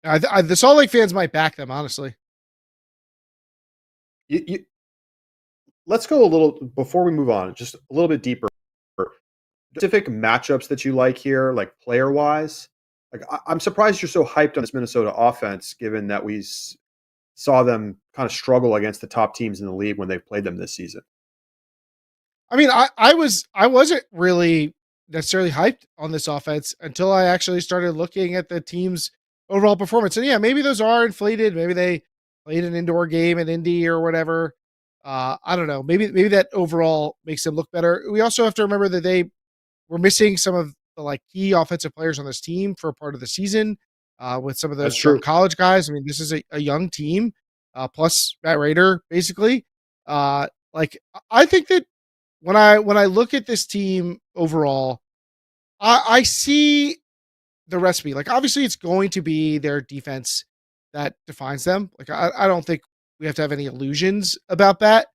The Salt Lake fans might back them, honestly. Let's go a little, before we move on, just a little bit deeper. Specific matchups that you like here, like player-wise. Like, I'm surprised you're so hyped on this Minnesota offense, given that we saw them kind of struggle against the top teams in the league when they've played them this season. I mean, I wasn't really necessarily hyped on this offense until I actually started looking at the team's overall performance. And yeah, maybe those are inflated. Maybe they played an indoor game in Indy or whatever. I don't know. Maybe that overall makes them look better. We also have to remember that they were missing some of the key offensive players on this team for a part of the season. With some of those college guys. I mean, this is a young team, plus Matt Rader, basically. I think that when I look at this team overall, I see the recipe. Like, obviously, it's going to be their defense that defines them. Like, I don't think we have to have any illusions about that.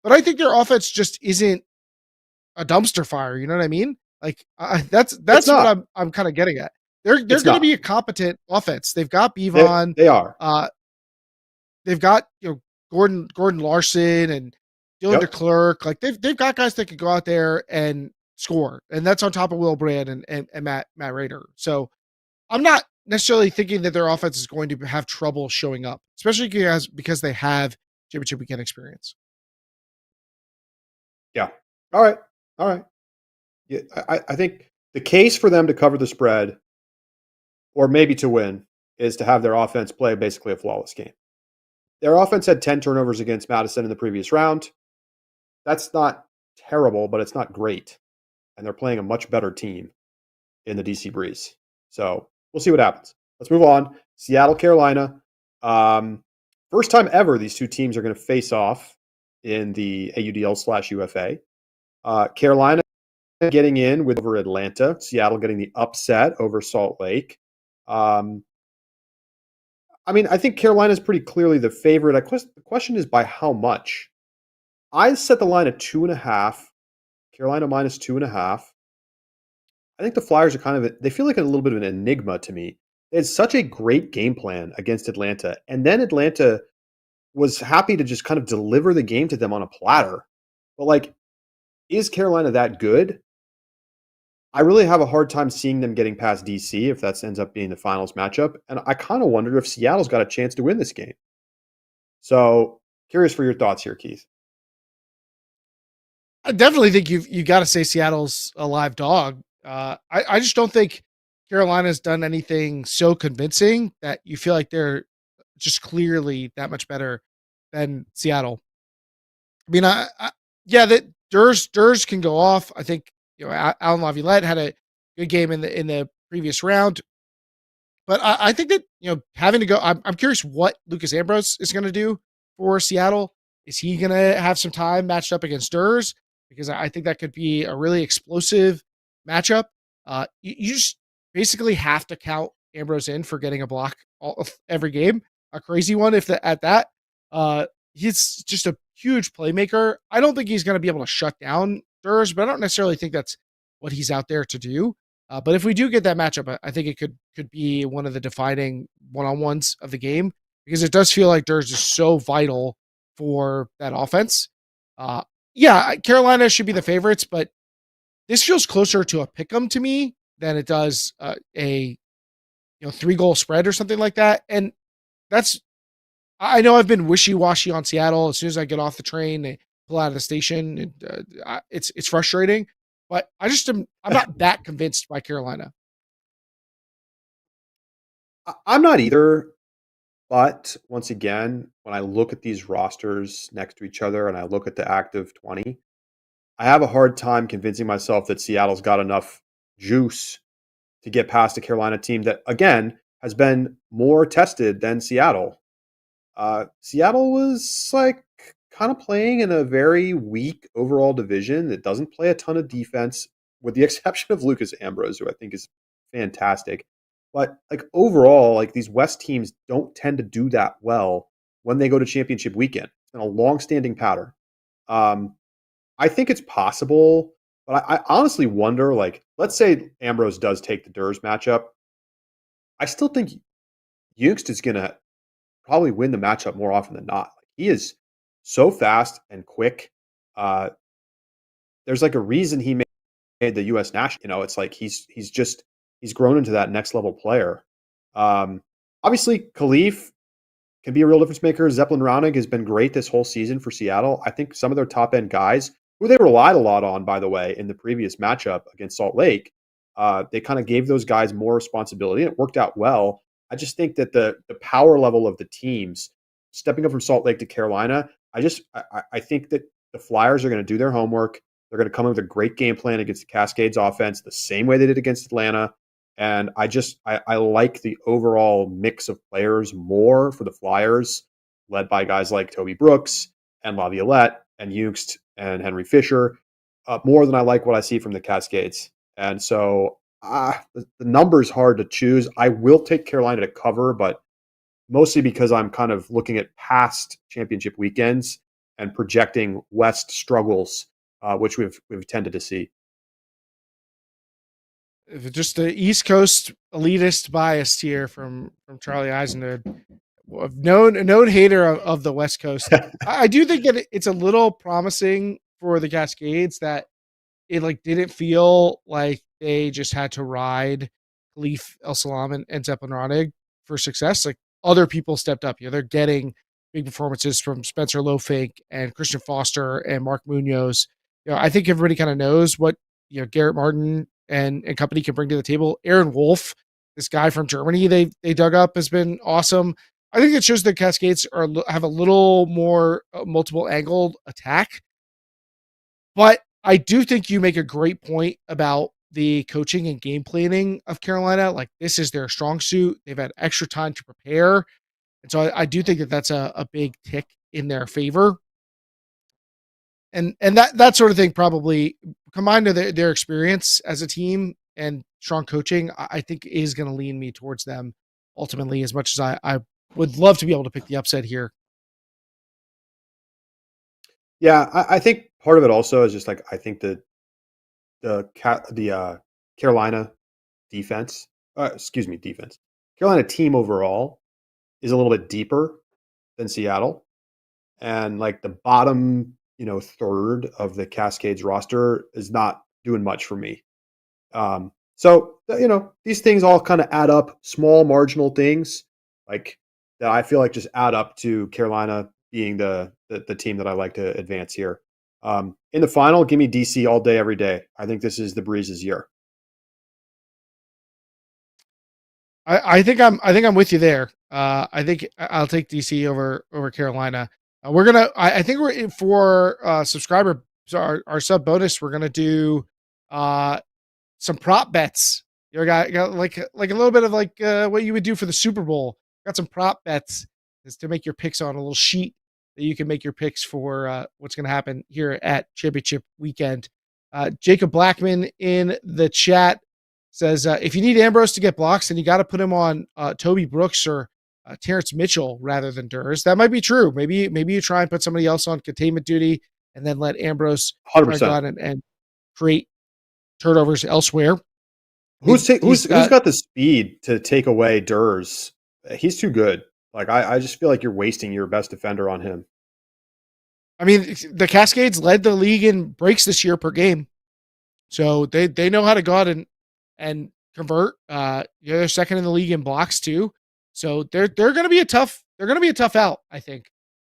But I think their offense just isn't a dumpster fire. You know what I mean? Like, It's that's what not. I'm kind of getting at. They're It's going to be not. a competent offense. They've got They Bevon. they are. Uh, they've got Gordon Larson and Dylan Yep. DeClerc. Like, they've got guys that could go out there and score, and that's on top of Will Brand and Matt Rader. So I'm not necessarily thinking that their offense is going to have trouble showing up, especially because they have championship weekend experience. Yeah. All right. All right. Yeah, I think the case for them to cover the spread or maybe to win is to have their offense play basically a flawless game. Their offense had 10 turnovers against Madison in the previous round. That's not terrible, but it's not great. And they're playing a much better team in the DC Breeze. So we'll see what happens. Let's move on. Seattle, Carolina. First time ever these two teams are going to face off in the AUDL/UFA. Carolina getting in with over Atlanta. Seattle getting the upset over Salt Lake. I mean, I think Carolina is pretty clearly the favorite. The question is by how much. I set the line at 2.5. Carolina minus 2.5. I think the Flyers are they feel like a little bit of an enigma to me. They had such a great game plan against Atlanta. And then Atlanta was happy to just kind of deliver the game to them on a platter. But like, is Carolina that good? I really have a hard time seeing them getting past DC if that ends up being the finals matchup. And I kind of wonder if Seattle's got a chance to win this game. So curious for your thoughts here, Keith. I definitely think you got to say Seattle's a live dog. I just don't think Carolina's done anything so convincing that you feel like they're just clearly that much better than Seattle. I mean, yeah, that Durs can go off. I think Alan Laviolette had a good game in the previous round, but I think that having to go. I'm curious what Lucas Ambrose is going to do for Seattle. Is he going to have some time matched up against Durs? Because I think that could be a really explosive matchup. You just basically have to count Ambrose in for getting a block every game, a crazy one at that. He's just a huge playmaker. I don't think he's going to be able to shut down Durs, but I don't necessarily think that's what he's out there to do. But if we do get that matchup, I think it could be one of the defining one-on-ones of the game because it does feel like Durs is so vital for that offense. Yeah, Carolina should be the favorites, but this feels closer to a pick'em to me than it does a 3-goal spread or something like that. And that's I know I've been wishy-washy on Seattle. As soon as I get off the train, they pull out of the station, and it's frustrating. But I'm not that convinced by Carolina. I'm not either. But once again, when I look at these rosters next to each other and I look at the active 20, I have a hard time convincing myself that Seattle's got enough juice to get past a Carolina team that, again, has been more tested than Seattle. Seattle was like kind of playing in a very weak overall division that doesn't play a ton of defense, with the exception of Lucas Ambrose, who I think is fantastic. But like overall, like these West teams don't tend to do that well when they go to championship weekend. It's been a long-standing pattern. Um, I think it's possible, but I honestly wonder. Like, let's say Ambrose does take the Durs matchup. I still think Youngst is going to probably win the matchup more often than not. Like, he is so fast and quick. Uh, there's like a reason he made the U.S. national. It's like he's grown into that next level player. Obviously, Khalif can be a real difference maker. Zeppelin Raunig has been great this whole season for Seattle. I think some of their top end guys, who they relied a lot on, by the way, in the previous matchup against Salt Lake, they kind of gave those guys more responsibility, and it worked out well. I just think that the power level of the teams stepping up from Salt Lake to Carolina, I think that the Flyers are going to do their homework. They're going to come up with a great game plan against the Cascades offense, the same way they did against Atlanta. And I like the overall mix of players more for the Flyers, led by guys like Toby Brooks and Laviolette and Youngst and Henry Fisher, more than I like what I see from the Cascades. And so The number's hard to choose. I will take Carolina to cover, but mostly because I'm kind of looking at past championship weekends and projecting West struggles, which we've tended to see. Just the East Coast elitist bias here from Charlie Eisen, known hater of the West Coast. I do think that it's a little promising for the Cascades that it like didn't feel like they just had to ride Khalif El Salam and Zeppelin Ronig for success. Like other people stepped up. They're getting big performances from Spencer Lofink and Christian Foster and Mark Munoz. I think everybody kind of knows what Garrett Martin and company can bring to the table. Aaron Wolf, this guy from Germany they dug up, has been awesome. I think it shows the Cascades have a little more multiple angled attack. But I do think you make a great point about the coaching and game planning of Carolina. Like this is their strong suit. They've had extra time to prepare. And so I do think that that's a big tick in their favor. And that sort of thing probably combined to their experience as a team and strong coaching, I think is going to lean me towards them ultimately, as much as I would love to be able to pick the upset here. Yeah, I think part of it also is just like I think that the Carolina defense, defense, Carolina team overall is a little bit deeper than Seattle, and like the bottom, third of the Cascades roster is not doing much for me. So these things all kind of add up, small marginal things like that. I feel like just add up to Carolina being the team that I like to advance here. In the final, give me DC all day, every day. I think this is the Breeze's year. I think I'm with you there. I think I'll take DC over Carolina. I think we're for subscriber, so our sub bonus. We're gonna do some prop bets. Got like a little bit of like what you would do for the Super Bowl. Got some prop bets is to make your picks on a little sheet that you can make your picks for what's going to happen here at Championship Weekend. Jacob Blackman in the chat says, if you need Ambrose to get blocks, then you got to put him on Toby Brooks or Terrence Mitchell rather than Durs. That might be true. Maybe you try and put somebody else on containment duty and then let Ambrose try to go out and create turnovers elsewhere. Who's got the speed to take away Durs? He's too good. Like I just feel like you're wasting your best defender on him. I mean, the Cascades led the league in breaks this year per game, so they know how to go out and convert. They're second in the league in blocks too, so they're going to be a tough out. I think.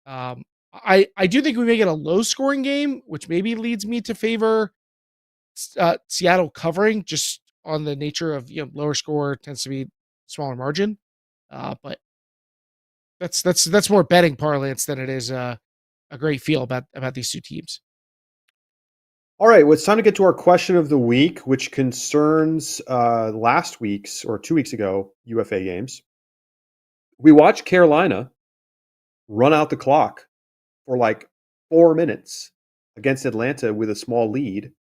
I do think we make it a low scoring game, which maybe leads me to favor Seattle covering just on the nature of lower score tends to be smaller margin, but that's more betting parlance than it is a great feel about these two teams. All right, well, it's time to get to our question of the week, which concerns last week's or 2 weeks ago UFA games. We watched Carolina run out the clock for like 4 minutes against Atlanta with a small lead,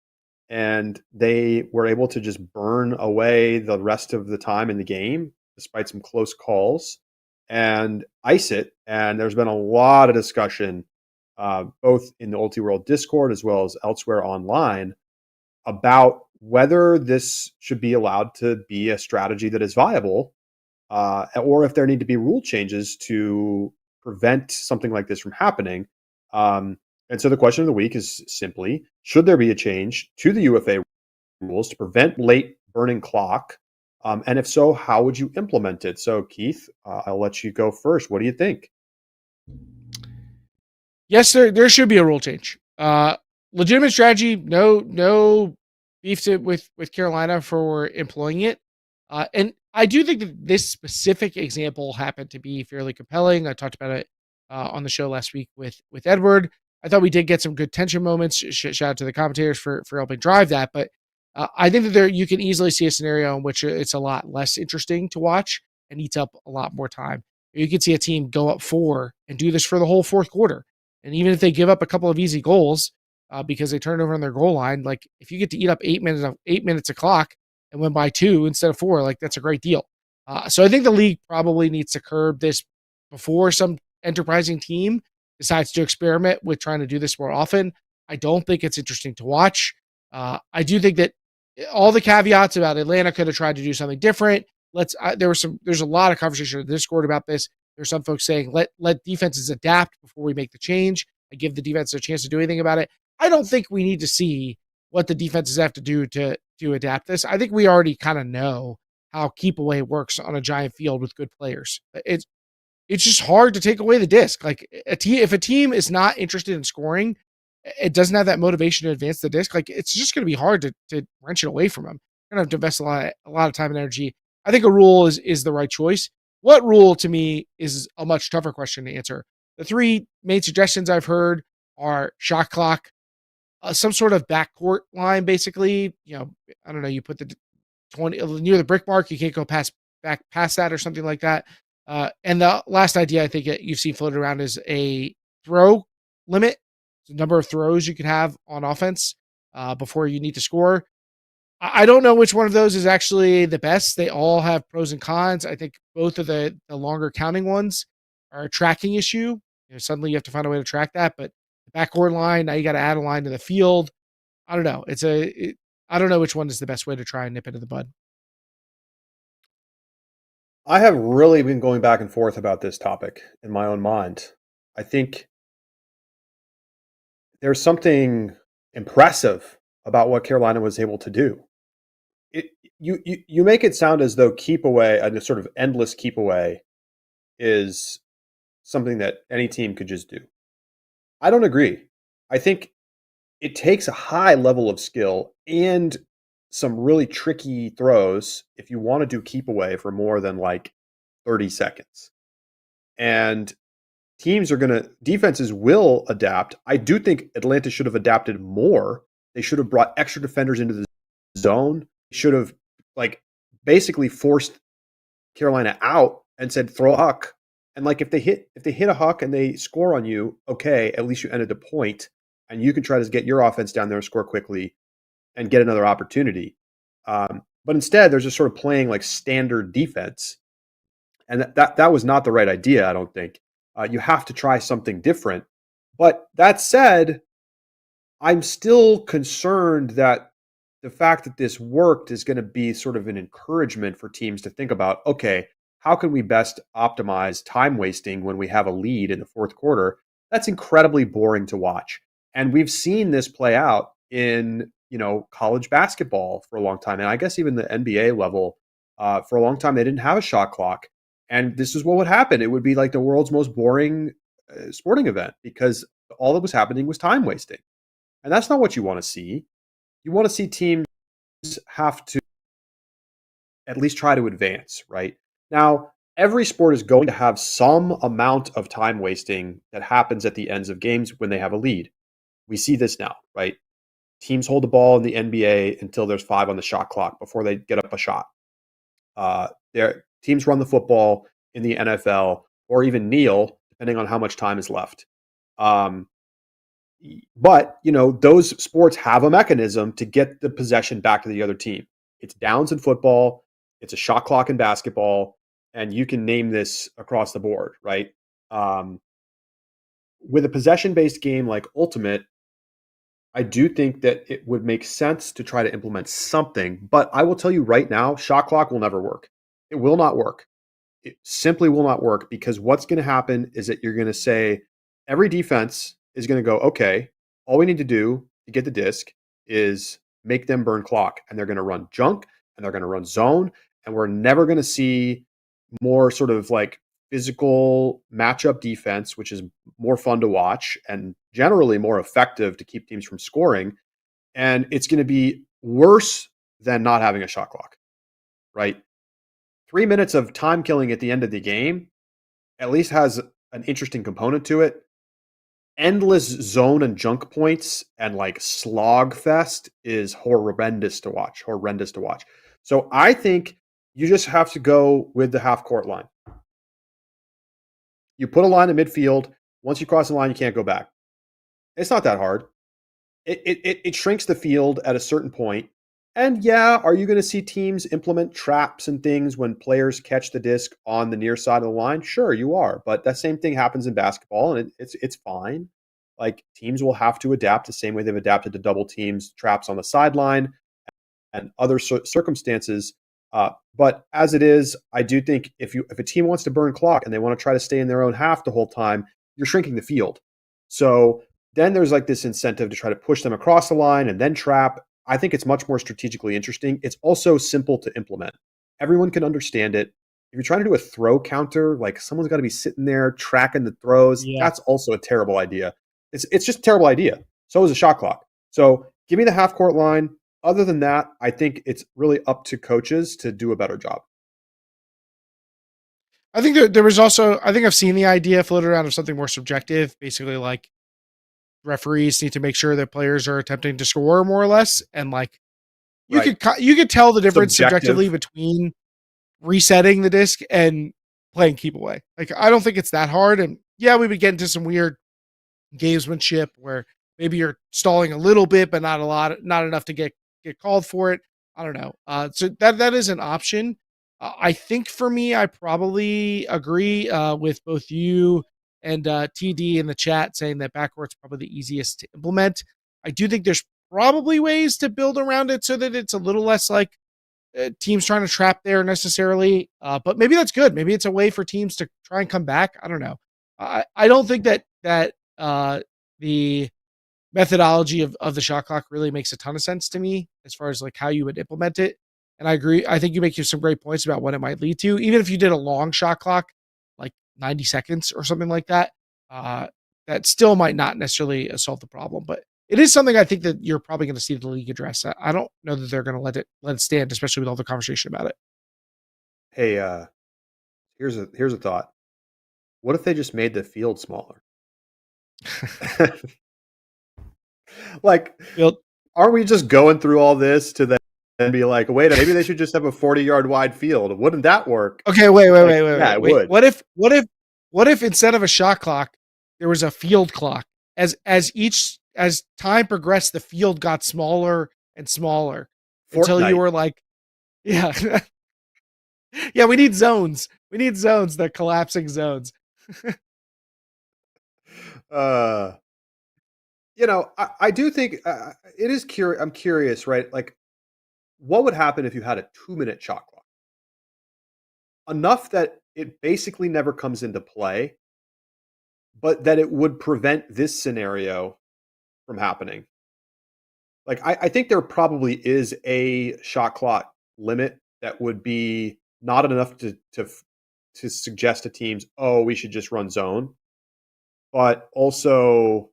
and they were able to just burn away the rest of the time in the game despite some close calls and ice it. And there's been a lot of discussion both in the Ulti-World Discord as well as elsewhere online about whether this should be allowed to be a strategy that is viable or if there need to be rule changes to prevent something like this from happening. And so the question of the week is simply, should there be a change to the UFA rules to prevent late burning clock? And if so, how would you implement it? So, Keith, I'll let you go first. What do you think? Yes, there should be a rule change. Legitimate strategy, no beef with Carolina for employing it. And I do think that this specific example happened to be fairly compelling. I talked about it on the show last week with Edward. I thought we did get some good tension moments. Shout out to the commentators for helping drive that. But I think that you can easily see a scenario in which it's a lot less interesting to watch and eats up a lot more time. You can see a team go up 4 and do this for the whole fourth quarter. And even if they give up a couple of easy goals because they turn over on their goal line, like if you get to eat up 8 minutes of clock, and win by 2 instead of 4, like that's a great deal. So I think the league probably needs to curb this before some enterprising team decides to experiment with trying to do this more often. I don't think it's interesting to watch. I do think that all the caveats about Atlanta could have tried to do something different. There's a lot of conversation in the Discord about this. There's some folks saying let defenses adapt before we make the change. I give the defense a chance to do anything about it. I don't think we need to see what the defenses have to do to adapt this. I think we already kind of know how keep away works on a giant field with good players. It's just hard to take away the disc. Like if a team is not interested in scoring, it doesn't have that motivation to advance the disc. Like it's just going to be hard to wrench it away from them. You're going to have to invest a lot of time and energy. I think a rule is the right choice. What rule to me is a much tougher question to answer. The 3 main suggestions I've heard are shot clock, some sort of backcourt line, basically. I don't know. You put the 20 near the brick mark. You can't go back past that or something like that. And the last idea I think that you've seen floated around is a throw limit, the number of throws you can have on offense before you need to score. I don't know which one of those is actually the best. They all have pros and cons. I think both of the longer counting ones are a tracking issue. Suddenly you have to find a way to track that. But the backcourt line, now you got to add a line to the field. I don't know. I don't know which one is the best way to try and nip it in the bud. I have really been going back and forth about this topic in my own mind. I think there's something impressive about what Carolina was able to do. You make it sound as though keep away, a sort of endless keep away, is something that any team could just do. I don't agree. I think it takes a high level of skill and some really tricky throws if you want to do keep away for more than like 30 seconds. And defenses will adapt. I do think Atlanta should have adapted more. They should have brought extra defenders into the zone. Should have basically forced Carolina out and said throw a huck. And if they hit a huck and they score on you, okay, at least you ended the point, and you can try to get your offense down there and score quickly and get another opportunity. But instead, they're just sort of playing like standard defense, and that was not the right idea. I don't think you have to try something different. But that said, I'm still concerned that the fact that this worked is going to be sort of an encouragement for teams to think about, okay, how can we best optimize time wasting when we have a lead in the fourth quarter? That's incredibly boring to watch. And we've seen this play out in, college basketball for a long time. And I guess even the NBA level, for a long time, they didn't have a shot clock. And this is what would happen. It would be like the world's most boring sporting event because all that was happening was time wasting. And that's not what you want to see. You want to see teams have to at least try to advance, right? Now, every sport is going to have some amount of time wasting that happens at the ends of games when they have a lead. We see this now, right? Teams hold the ball in the NBA until there's 5 on the shot clock before they get up a shot. Their teams run the football in the NFL or even kneel, depending on how much time is left. But, those sports have a mechanism to get the possession back to the other team. It's downs in football, it's a shot clock in basketball, and you can name this across the board, right? With a possession-based game like Ultimate, I do think that it would make sense to try to implement something, but I will tell you right now, shot clock will never work. It will not work. It simply will not work because what's going to happen is that you're going to say every defense is going to go, okay, all we need to do to get the disc is make them burn clock, and they're going to run junk and they're going to run zone, and we're never going to see more sort of like physical matchup defense, which is more fun to watch and generally more effective to keep teams from scoring. And it's going to be worse than not having a shot clock, right? 3 minutes of time killing at the end of the game at least has an interesting component to it. Endless zone and junk points and like slog fest is horrendous to watch. So I think you just have to go with the half court line. You put a line in midfield. Once you cross the line, you can't go back. It's not that hard. It shrinks the field at a certain point, And yeah, are you going to see teams implement traps and things when players catch the disc on the near side of the line? Sure, you are. But that same thing happens in basketball, and it's fine. Like teams will have to adapt the same way they've adapted to double teams, traps on the sideline, and other circumstances. But as it is, I do think if a team wants to burn clock and they want to try to stay in their own half the whole time, you're shrinking the field. So then there's like this incentive to try to push them across the line and then trap. I think it's much more strategically interesting. It's also simple to implement. Everyone can understand it. If you're trying to do a throw counter, like someone's got to be sitting there tracking the throws. Yeah. That's also a terrible idea. It's just a terrible idea. So is a shot clock. So give me the half court line. Other than that, I think it's really up to coaches to do a better job. I think there was also, I think I've seen the idea floated around of something more subjective, basically like referees need to make sure that players are attempting to score more or less. And like, you could tell the difference subjectively between resetting the disc and playing keep away. Like, I don't think it's that hard. And yeah, we would get into some weird gamesmanship where maybe you're stalling a little bit, but not a lot, not enough to get called for it. I don't know. So that is an option. I think for me, I probably agree with both you and TD in the chat saying that backcourt's probably the easiest to implement. I do think there's probably ways to build around it so that it's a little less like teams trying to trap there necessarily. But maybe that's good. Maybe it's a way for teams to try and come back. I don't know. I don't think that the methodology of the shot clock really makes a ton of sense to me as far as like how you would implement it. And I agree. I think you make some great points about what it might lead to. Even if you did a long shot clock, like 90 seconds or something like that, that still might not necessarily solve the problem. But it is something I think that you're probably going to see the league address. I don't know that they're going to let it stand, especially with all the conversation about it. Hey, here's a thought. What if they just made the field smaller? Like, aren't we just going through all this to then be like, wait, maybe they should just have a 40-yard wide field? Wouldn't that work? Okay, wait. Yeah, it would. What if instead of a shot clock, there was a field clock? As time progressed, the field got smaller and smaller until you were like, yeah, yeah. We need zones. We need zones. The collapsing zones. I do think it is curious. I'm curious, right? Like, what would happen if you had a 2-minute shot clock? Enough that it basically never comes into play, but that it would prevent this scenario from happening. Like, I think there probably is a shot clock limit that would be not enough to suggest to teams, oh, we should just run zone, but also,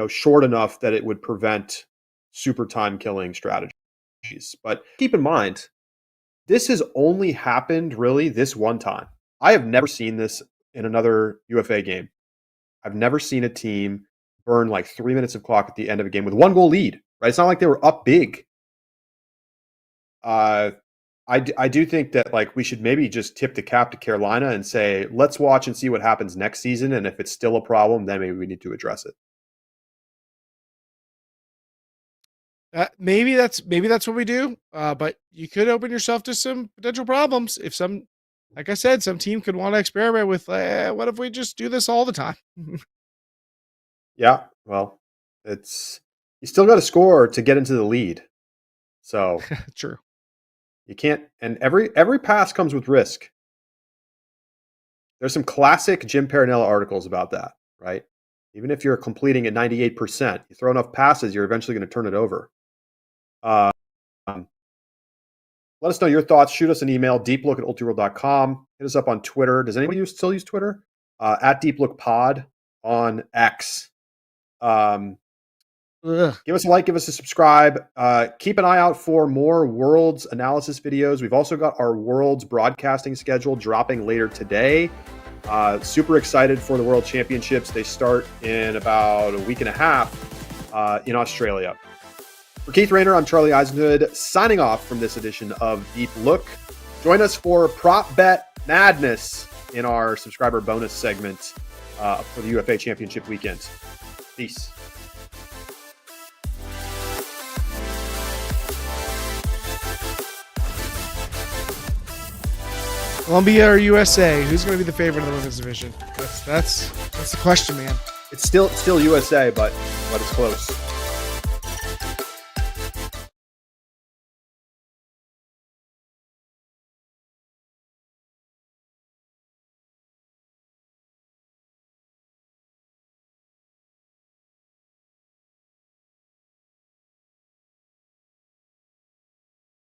short enough that it would prevent super time killing strategies. But keep in mind, this has only happened really this one time. I have never seen this in another UFA game. I've never seen a team burn like 3 minutes of clock at the end of a game with 1-goal lead, right? It's not like they were up big. I do think that like we should maybe just tip the cap to Carolina and say, let's watch and see what happens next season. And if it's still a problem, then maybe we need to address it. Maybe that's what we do. But you could open yourself to some potential problems if like I said, some team could want to experiment with, what if we just do this all the time? Yeah, well, you still got to score to get into the lead. So true. You can't, and every pass comes with risk. There's some classic Jim Parinella articles about that, right? Even if you're completing at 98%, you throw enough passes, you're eventually going to turn it over. Let us know your thoughts. Shoot us an email, deeplook@ultiworld.com. Hit us up on Twitter. Does anybody still use Twitter? At DeepLookPod on X. Give us a like, give us a subscribe. Keep an eye out for more Worlds analysis videos. We've also got our Worlds broadcasting schedule dropping later today. Super excited for the World Championships. They start in about a week and a half in Australia. For Keith Rayner, I'm Charlie Eisenhood, signing off from this edition of Deep Look. Join us for Prop Bet Madness in our subscriber bonus segment for the UFA Championship weekend. Peace. Columbia or USA? Who's going to be the favorite in the women's division? That's the question, man. It's still USA, but it's close.